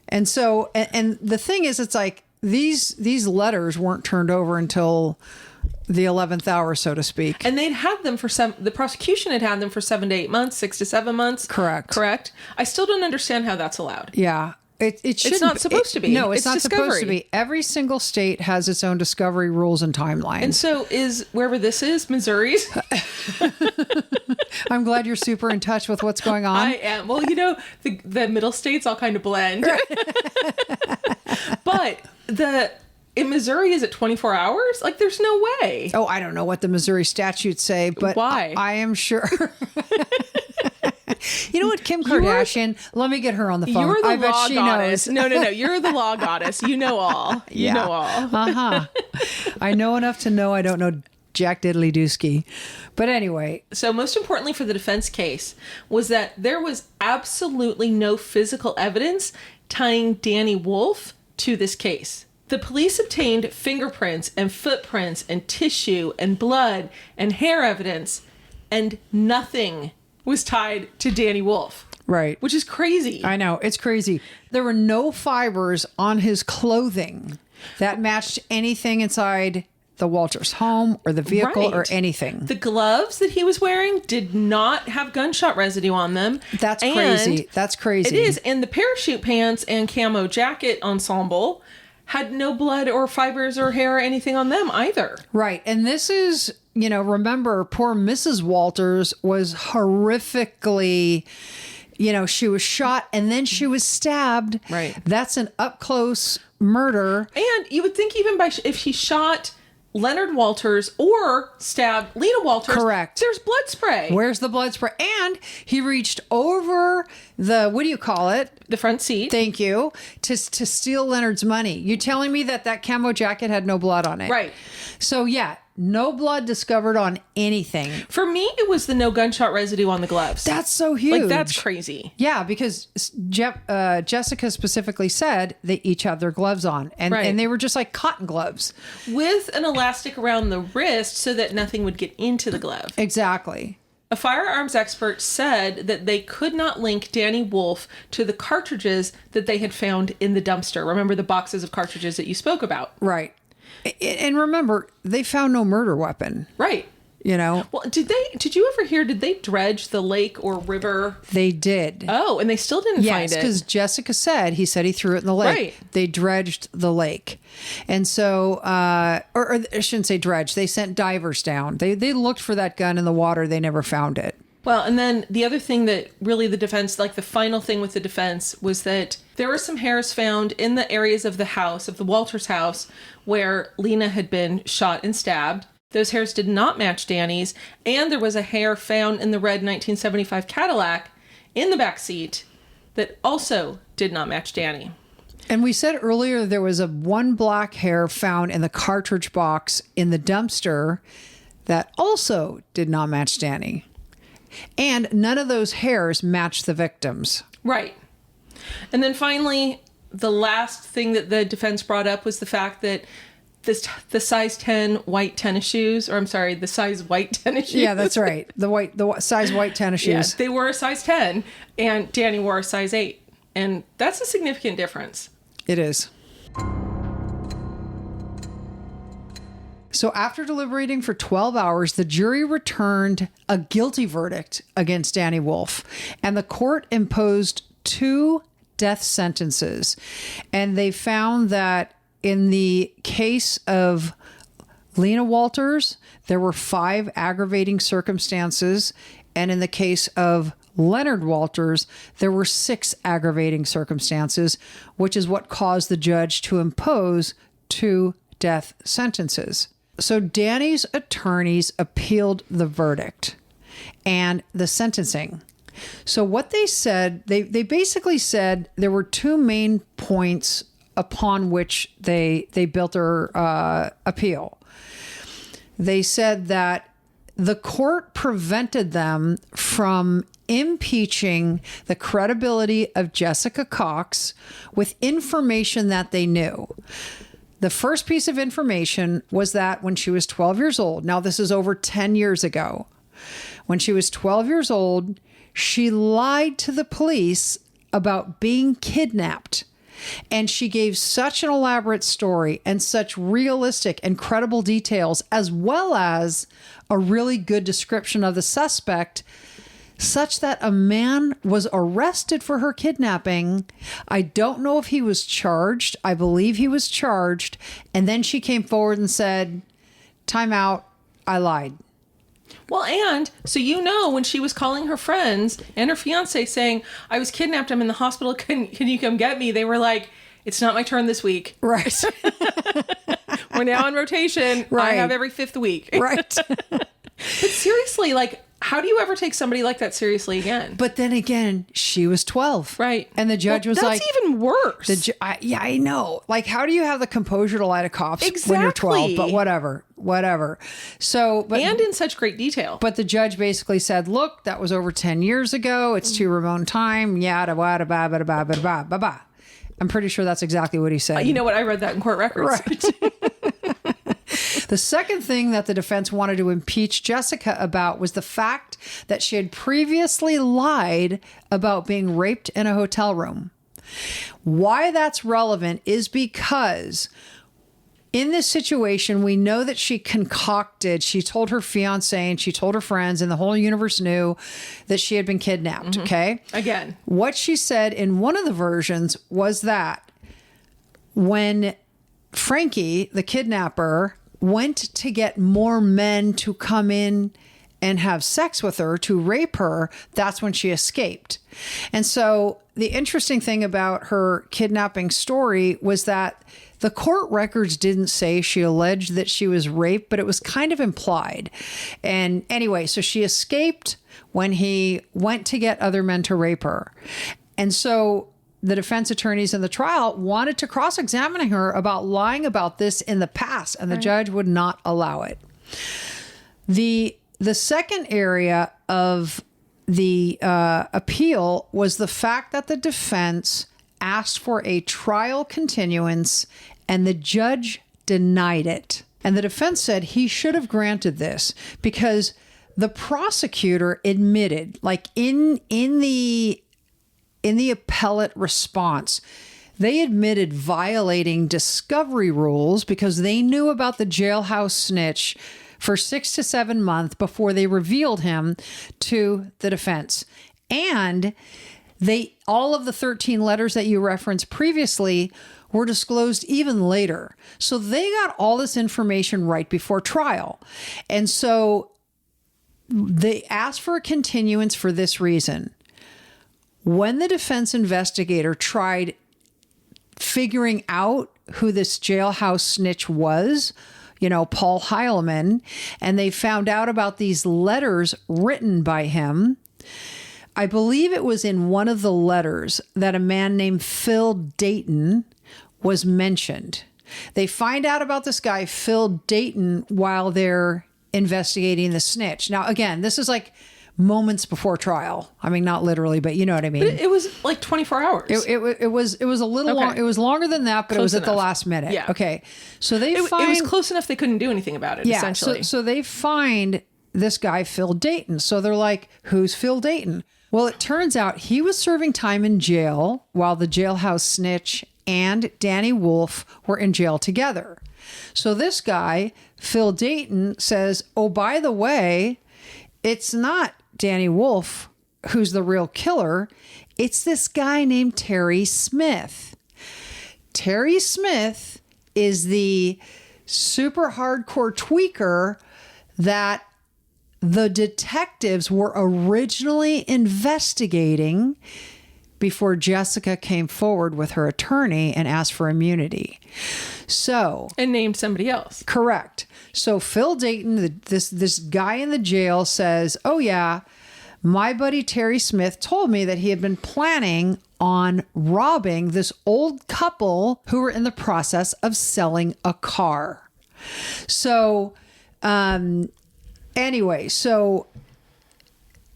And so, and the thing is, it's like these letters weren't turned over until the 11th hour, so to speak. And they'd had them the prosecution had them for 7 to 8 months, 6 to 7 months. Correct. I still don't understand how that's allowed. Yeah. It shouldn't. It's not supposed to be. No, it's It's not discovery. supposed to be. Every single state has its own discovery rules and timelines. And so is wherever this is, Missouri's. I'm glad you're super in touch with what's going on. I am. Well, the middle states all kind of blend. But in Missouri, is it 24 hours? Like, there's no way. Oh, I don't know what the Missouri statutes say, but Why? I am sure. You know what, Kim Kardashian? Let me get her on the phone. You're the I bet law she goddess. knows. No. You're the law goddess. You know all. You know all. I know enough to know I don't know Jack Diddley Dooski. But anyway. So most importantly for the defense case was that there was absolutely no physical evidence tying Danny Wolf to this case. The police obtained fingerprints and footprints and tissue and blood and hair evidence, and nothing was tied to Danny Wolf. Right. Which is crazy. I know. It's crazy. There were no fibers on his clothing that matched anything inside the Walters home or the vehicle or anything. The gloves that he was wearing did not have gunshot residue on them. That's crazy. That's crazy. It is. And the parachute pants and camo jacket ensemble had no blood or fibers or hair or anything on them either. Right. And this is, remember, poor Mrs. Walters was horrifically, she was shot and then she was stabbed. Right. That's an up close murder. And you would think even if he shot Leonard Walters or stabbed Lena Walters. Correct. There's blood spray. Where's the blood spray? And he reached over the, what do you call it? The front seat. Thank you. To steal Leonard's money. You telling me that camo jacket had no blood on it? Right. So yeah, no blood discovered on anything. For me, it was the no gunshot residue on the gloves. That's so huge. Like, that's crazy. Yeah, because Jessica specifically said they each had their gloves on. And they were just like cotton gloves. With an elastic around the wrist so that nothing would get into the glove. Exactly. A firearms expert said that they could not link Danny Wolf to the cartridges that they had found in the dumpster. Remember the boxes of cartridges that you spoke about? Right. And remember, they found no murder weapon. Right. You know? Well, did you ever hear, did they dredge the lake or river? They did. Oh, and they still didn't find it. Yes, because Jessica said, he threw it in the lake. Right. They dredged the lake. And so, or I shouldn't say dredge, they sent divers down. They looked for that gun in the water. They never found it. Well, and then the other thing that really the defense, like the final thing with the defense, was that there were some hairs found in the areas of the house, of the Walters house, where Lena had been shot and stabbed. Those hairs did not match Danny's, and there was a hair found in the red 1975 Cadillac in the back seat that also did not match Danny. And we said earlier there was one black hair found in the cartridge box in the dumpster that also did not match Danny. And none of those hairs matched the victims. Right. And then finally, the last thing that the defense brought up was the fact that the size 10 white tennis shoes, or I'm sorry, the size white tennis shoes. Yeah, that's right. The size white tennis shoes. Yeah, they were a size 10 and Danny wore a size 8. And that's a significant difference. It is. So after deliberating for 12 hours, the jury returned a guilty verdict against Danny Wolf, and the court imposed 2 death sentences. And they found that in the case of Lena Walters, there were 5 aggravating circumstances. And in the case of Leonard Walters, there were 6 aggravating circumstances, which is what caused the judge to impose 2 death sentences. So Danny's attorneys appealed the verdict and the sentencing. So what they said, they basically said there were 2 main points upon which they built their appeal. They said that the court prevented them from impeaching the credibility of Jessica Cox with information that they knew. The first piece of information was that when she was 12 years old, now this is over 10 years ago, when she was 12 years old, she lied to the police about being kidnapped. And she gave such an elaborate story and such realistic and credible details, as well as a really good description of the suspect, such that a man was arrested for her kidnapping. I don't know if he was charged. I believe he was charged. And then she came forward and said, "Time out. I lied." Well, and so when she was calling her friends and her fiance saying, "I was kidnapped, I'm in the hospital, can you come get me?" They were like, "It's not my turn this week." Right. We're now on rotation. Right. I have every 5th week. Right. But seriously, how do you ever take somebody like that seriously again? But then again, she was 12. Right. And the judge was like... That's even worse. I know. How do you have the composure to lie to cops when you're 12? But whatever. So... and in such great detail. But the judge basically said, look, that was over 10 years ago. It's too remote in time. Yada, wada, ba, ba, ba, ba, ba, ba, ba. I'm pretty sure that's exactly what he said. You know what? I read that in court records. Right. The second thing that the defense wanted to impeach Jessica about was the fact that she had previously lied about being raped in a hotel room. Why that's relevant is because in this situation, we know that she told her fiance and she told her friends, and the whole universe knew that she had been kidnapped. Mm-hmm. Okay. Again, what she said in one of the versions was that when Frankie, the kidnapper, went to get more men to come in and have sex with her, to rape her, that's when she escaped. And so the interesting thing about her kidnapping story was that the court records didn't say she alleged that she was raped, but it was kind of implied. And anyway, so she escaped when he went to get other men to rape her. And so the defense attorneys in the trial wanted to cross-examine her about lying about this in the past, and the judge would not allow it. The second area of the appeal was the fact that the defense asked for a trial continuance, and the judge denied it. And the defense said he should have granted this because the prosecutor admitted, like in the appellate response, they admitted violating discovery rules because they knew about the jailhouse snitch for 6 to 7 months before they revealed him to the defense. And all of the 13 letters that you referenced previously were disclosed even later. So they got all this information right before trial. And so they asked for a continuance for this reason. When the defense investigator tried figuring out who this jailhouse snitch was, Paul Heilman, and they found out about these letters written by him, I believe it was in one of the letters that a man named Phil Dayton was mentioned. They find out about this guy, Phil Dayton, while they're investigating the snitch. Now, again, this is like moments before trial. I mean, not literally, but you know what I mean. But it was like 24 hours. It was a little long. It was longer than that, but it was at the last minute. Yeah. Okay. So it was close enough they couldn't do anything about it, essentially. So they find this guy, Phil Dayton. So they're like, who's Phil Dayton? Well, it turns out he was serving time in jail while the jailhouse snitch and Danny Wolf were in jail together. So this guy, Phil Dayton, says, oh, by the way, it's not Danny Wolf who's the real killer. It's this guy named Terry Smith. Terry Smith is the super hardcore tweaker that the detectives were originally investigating before Jessica came forward with her attorney and asked for immunity. So, and named somebody else. Correct. So Phil Dayton, this guy in the jail, says, oh yeah, my buddy Terry Smith told me that he had been planning on robbing this old couple who were in the process of selling a car. So, anyway, so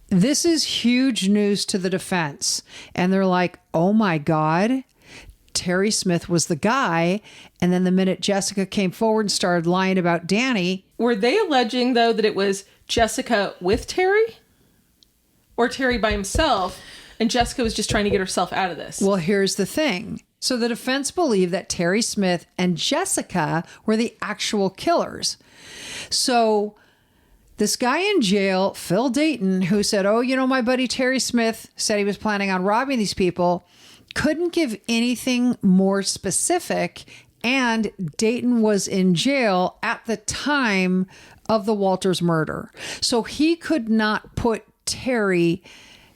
this is huge news to the defense. And they're like, oh my God, Terry Smith was the guy. And then the minute Jessica came forward and started lying about Danny. Were they alleging, though, that it was Jessica with Terry? Or Terry by himself, and Jessica was just trying to get herself out of this? Well, here's the thing. So the defense believed that Terry Smith and Jessica were the actual killers. So this guy in jail, Phil Dayton, who said, oh, my buddy Terry Smith said he was planning on robbing these people, couldn't give anything more specific. And Dayton was in jail at the time of the Walters murder. So he could not put Terry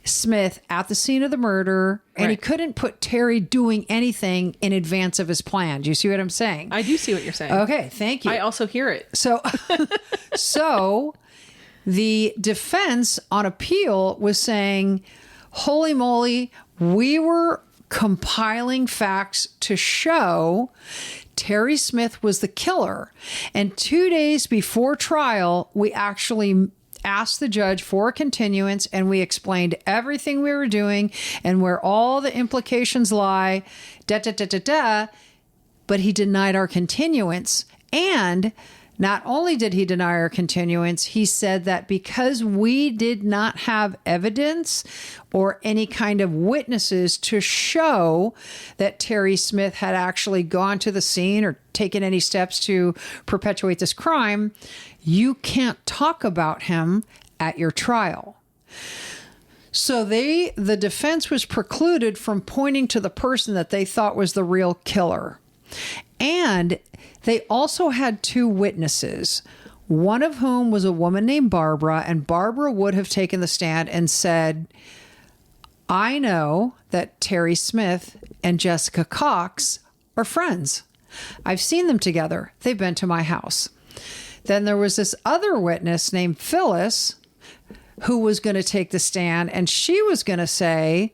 Smith at the scene of the murder, and he couldn't put Terry doing anything in advance of his plan. Do you see what I'm saying? I do see what you're saying. Okay, thank you. I also hear it. So the defense on appeal was saying, holy moly, we were compiling facts to show Terry Smith was the killer. And 2 days before trial, we actually asked the judge for a continuance, and we explained everything we were doing and where all the implications lie, but he denied our continuance. And not only did he deny our continuance, he said that because we did not have evidence or any kind of witnesses to show that Terry Smith had actually gone to the scene or taken any steps to perpetuate this crime, you can't talk about him at your trial. So the defense was precluded from pointing to the person that they thought was the real killer. And they also had 2 witnesses, one of whom was a woman named Barbara, and Barbara would have taken the stand and said, I know that Terry Smith and Jessica Cox are friends. I've seen them together. They've been to my house. Then there was this other witness named Phyllis who was going to take the stand, and she was going to say,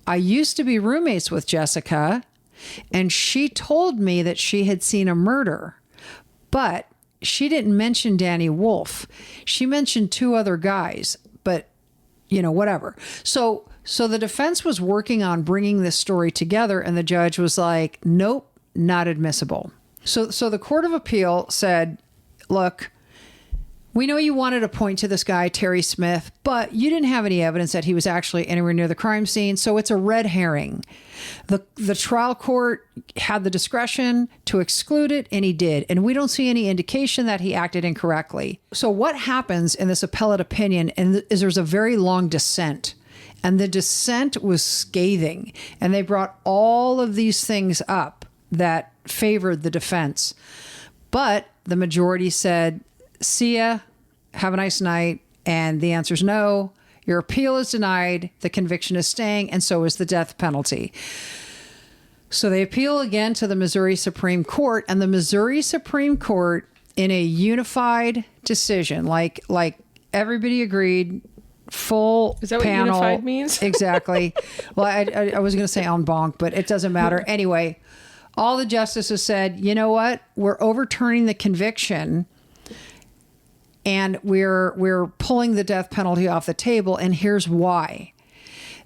I used to be roommates with Jessica, and she told me that she had seen a murder, but she didn't mention Danny Wolf. She mentioned 2 other guys, but whatever. So the defense was working on bringing this story together, and the judge was like, nope, not admissible. So the Court of Appeal said, look, We know you wanted to point to this guy, Terry Smith, but you didn't have any evidence that he was actually anywhere near the crime scene, so it's a red herring. The trial court had the discretion to exclude it, and he did. And we don't see any indication that he acted incorrectly. So what happens in this appellate opinion is there's a very long dissent. And the dissent was scathing. And they brought all of these things up that favored the defense. But the majority said, see ya, have a nice night. And the answer is no. Your appeal is denied. The conviction is staying, and so is the death penalty. So they appeal again to the Missouri Supreme Court, and the Missouri Supreme Court, in a unified decision, like everybody agreed, full Is that what panel. unified means? Exactly. Well, I was going to say en banc, but it doesn't matter. Anyway, all the justices said, you know what? We're overturning the conviction, and we're pulling the death penalty off the table, and here's why.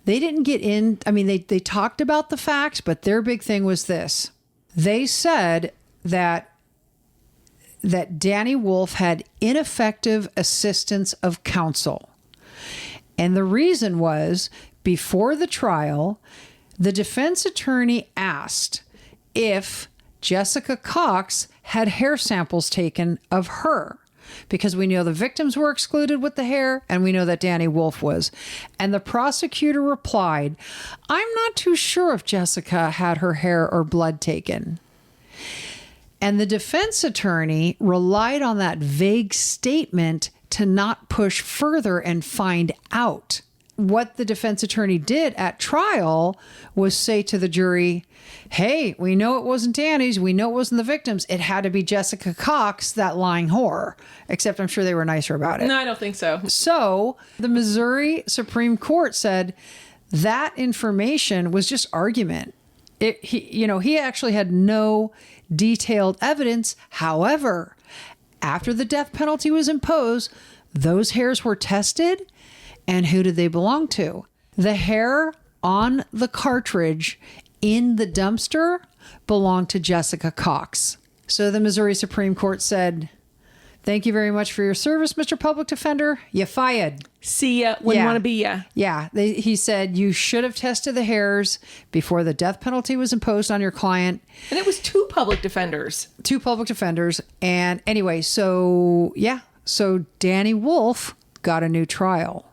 They didn't get in. I mean, they talked about the facts, but their big thing was this. They said that Danny Wolf had ineffective assistance of counsel. And the reason was, before the trial, the defense attorney asked if Jessica Cox had hair samples taken of her, because we know the victims were excluded with the hair, and we know that Danny Wolf was. And the prosecutor replied, I'm not too sure if Jessica had her hair or blood taken. And the defense attorney relied on that vague statement to not push further and find out. What the defense attorney did at trial was say to the jury, hey, we know it wasn't Danny's. We know it wasn't the victims. It had to be Jessica Cox, that lying whore. Except I'm sure they were nicer about it. No, I don't think so. So the Missouri Supreme Court said that information was just argument. He actually had no detailed evidence. However, after the death penalty was imposed, those hairs were tested. And who did they belong to? The hair on the cartridge in the dumpster belonged to Jessica Cox. So the Missouri Supreme Court said, thank you very much for your service, Mr. Public Defender. You fired. See ya. Wouldn't want to be ya. Yeah. He said you should have tested the hairs before the death penalty was imposed on your client. And it was two public defenders. And anyway, so Danny Wolf got a new trial.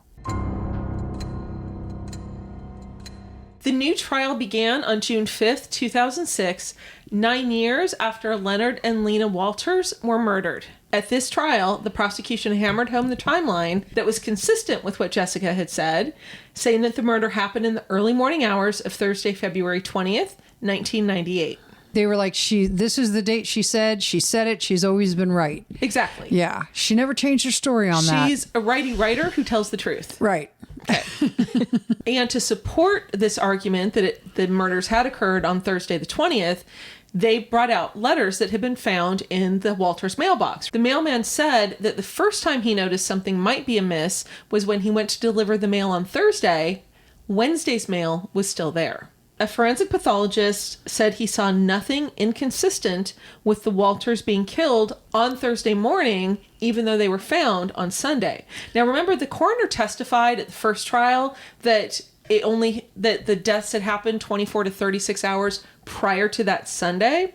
The new trial began on June 5th, 2006, 9 years after Leonard and Lena Walters were murdered. At this trial, the prosecution hammered home the timeline that was consistent with what Jessica had said, saying that the murder happened in the early morning hours of Thursday, February 20th, 1998. They were like, this is the date she said it. She's always been right. Exactly. Yeah. She never changed her story on that. She's a righty writer who tells the truth. Right. Okay. And to support this argument that the murders had occurred on Thursday the 20th, they brought out letters that had been found in the Walters mailbox. The mailman said that the first time he noticed something might be amiss was when he went to deliver the mail on Thursday. Wednesday's mail was still there. A forensic pathologist said he saw nothing inconsistent with the Walters being killed on Thursday morning, even though they were found on Sunday. Now, remember, the coroner testified at the first trial that the deaths had happened 24 to 36 hours prior to that Sunday.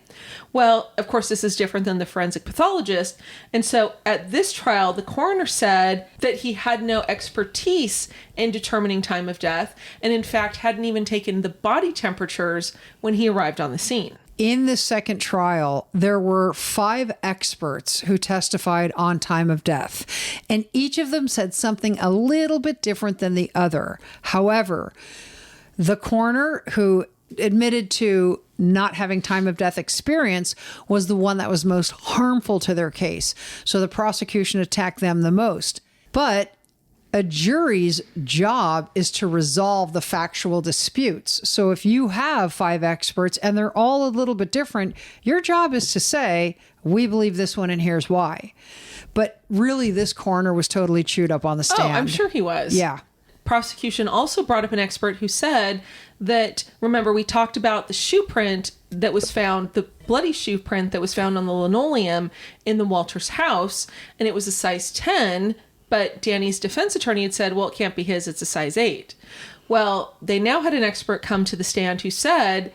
Well, of course, this is different than the forensic pathologist. And so at this trial, the coroner said that he had no expertise in determining time of death, and in fact hadn't even taken the body temperatures when he arrived on the scene. In the second trial, there were 5 experts who testified on time of death, and each of them said something a little bit different than the other. However, the coroner, who admitted to not having time of death experience, was the one that was most harmful to their case. So the prosecution attacked them the most. But a jury's job is to resolve the factual disputes. So if you have 5 experts and they're all a little bit different, your job is to say, we believe this one and here's why. But really, this coroner was totally chewed up on the stand. Oh, I'm sure he was. Yeah. Prosecution also brought up an expert who said that, remember, we talked about the shoe print that was found, the bloody shoe print that was found on the linoleum in the Walters house, and it was a size 10, but Danny's defense attorney had said, well, it can't be his, it's a size 8. Well, they now had an expert come to the stand who said,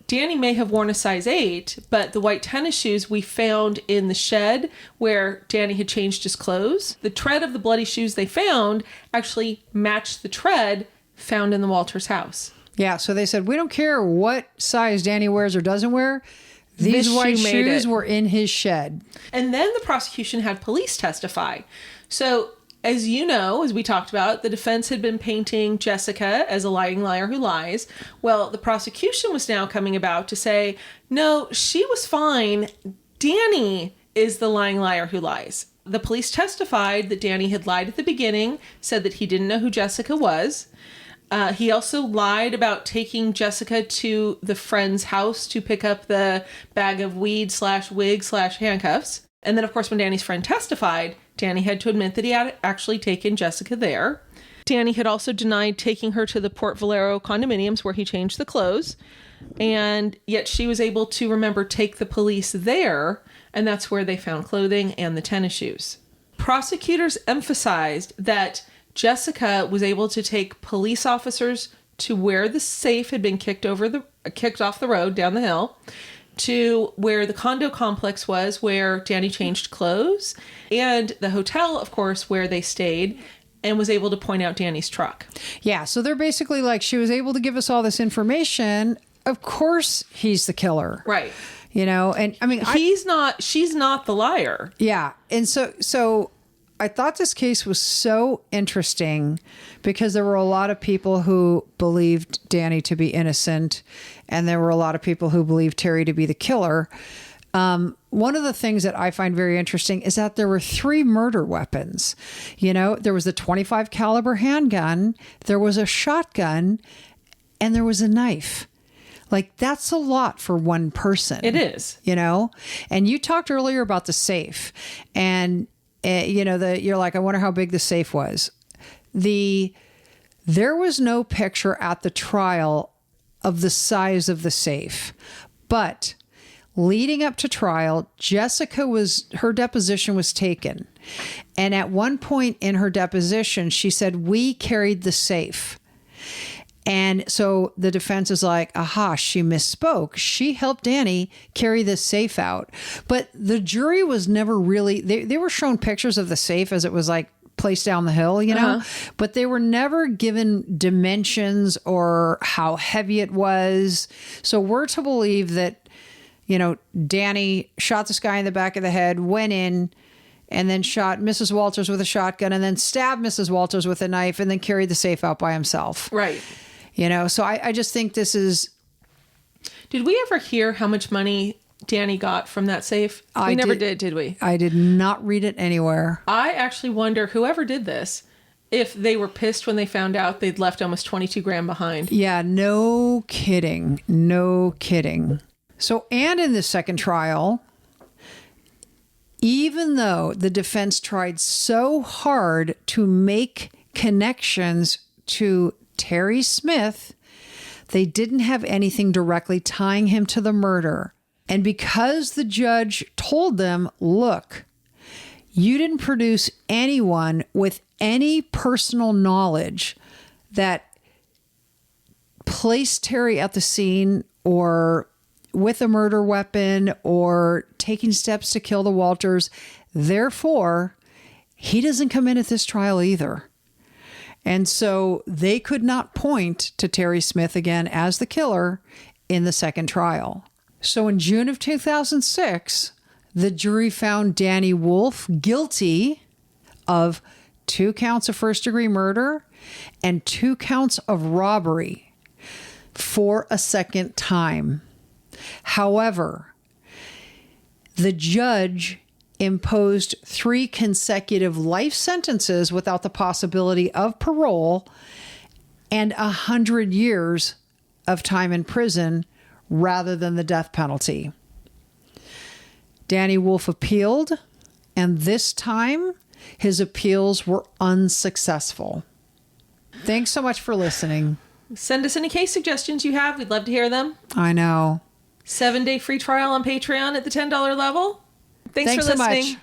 Danny may have worn a size 8, but the white tennis shoes we found in the shed where Danny had changed his clothes, the tread of the bloody shoes they found actually matched the tread found in the Walters house. Yeah, so they said, we don't care what size Danny wears or doesn't wear. These white shoes were in his shed. And then the prosecution had police testify. So, as you know, as we talked about, the defense had been painting Jessica as a lying liar who lies. Well, the prosecution was now coming about to say, no, she was fine. Danny is the lying liar who lies. The police testified that Danny had lied at the beginning, said that he didn't know who Jessica was. He also lied about taking Jessica to the friend's house to pick up the bag of weed/wig/handcuffs. And then, of course, when Danny's friend testified, Danny had to admit that he had actually taken Jessica there. Danny had also denied taking her to the Port Valero condominiums where he changed the clothes. And yet she was able to, remember, take the police there. And that's where they found clothing and the tennis shoes. Prosecutors emphasized that Jessica was able to take police officers to where the safe had been kicked off the road down the hill, to where the condo complex was, where Danny changed clothes, and the hotel, of course, where they stayed, and was able to point out Danny's truck. Yeah, so they're basically like, she was able to give us all this information. Of course he's the killer. Right. You know, and I mean, she's not the liar. Yeah. And so I thought this case was so interesting because there were a lot of people who believed Danny to be innocent, and there were a lot of people who believed Terry to be the killer. One of the things that I find very interesting is that there were 3 murder weapons. You know, there was the .25 caliber handgun, there was a shotgun, and there was a knife. Like, that's a lot for one person. It is. You know? And you talked earlier about the safe, and you know, you're like, I wonder how big the safe was. There was no picture at the trial of the size of the safe, but leading up to trial, her deposition was taken. And at one point in her deposition, she said, we carried the safe. And so the defense is like, aha, she misspoke. She helped Danny carry this safe out. But the jury was never really, they were shown pictures of the safe as it was like placed down the hill, you know, but they were never given dimensions or how heavy it was. So we're to believe that, you know, Danny shot this guy in the back of the head, went in, and then shot Mrs. Walters with a shotgun, and then stabbed Mrs. Walters with a knife, and then carried the safe out by himself. Right. You know, so I just think this is... Did we ever hear how much money Danny got from that safe? We never did we? I did not read it anywhere. I actually wonder, whoever did this, if they were pissed when they found out they'd left almost 22 grand behind. Yeah, no kidding. No kidding. So, and in the second trial, even though the defense tried so hard to make connections to Terry Smith, they didn't have anything directly tying him to the murder. And because the judge told them, look, you didn't produce anyone with any personal knowledge that placed Terry at the scene or with a murder weapon or taking steps to kill the Walters. Therefore, he doesn't come in at this trial either. And so they could not point to Terry Smith again as the killer in the second trial. So in June of 2006, the jury found Danny Wolf guilty of 2 counts of first-degree murder and 2 counts of robbery for a second time. However, the judge imposed 3 consecutive life sentences without the possibility of parole and 100 years of time in prison rather than the death penalty. Danny Wolf appealed, and this time his appeals were unsuccessful. Thanks so much for listening. Send us any case suggestions you have. We'd love to hear them. I know. 7-day free trial on Patreon at the $10 level. Thanks for so listening. much.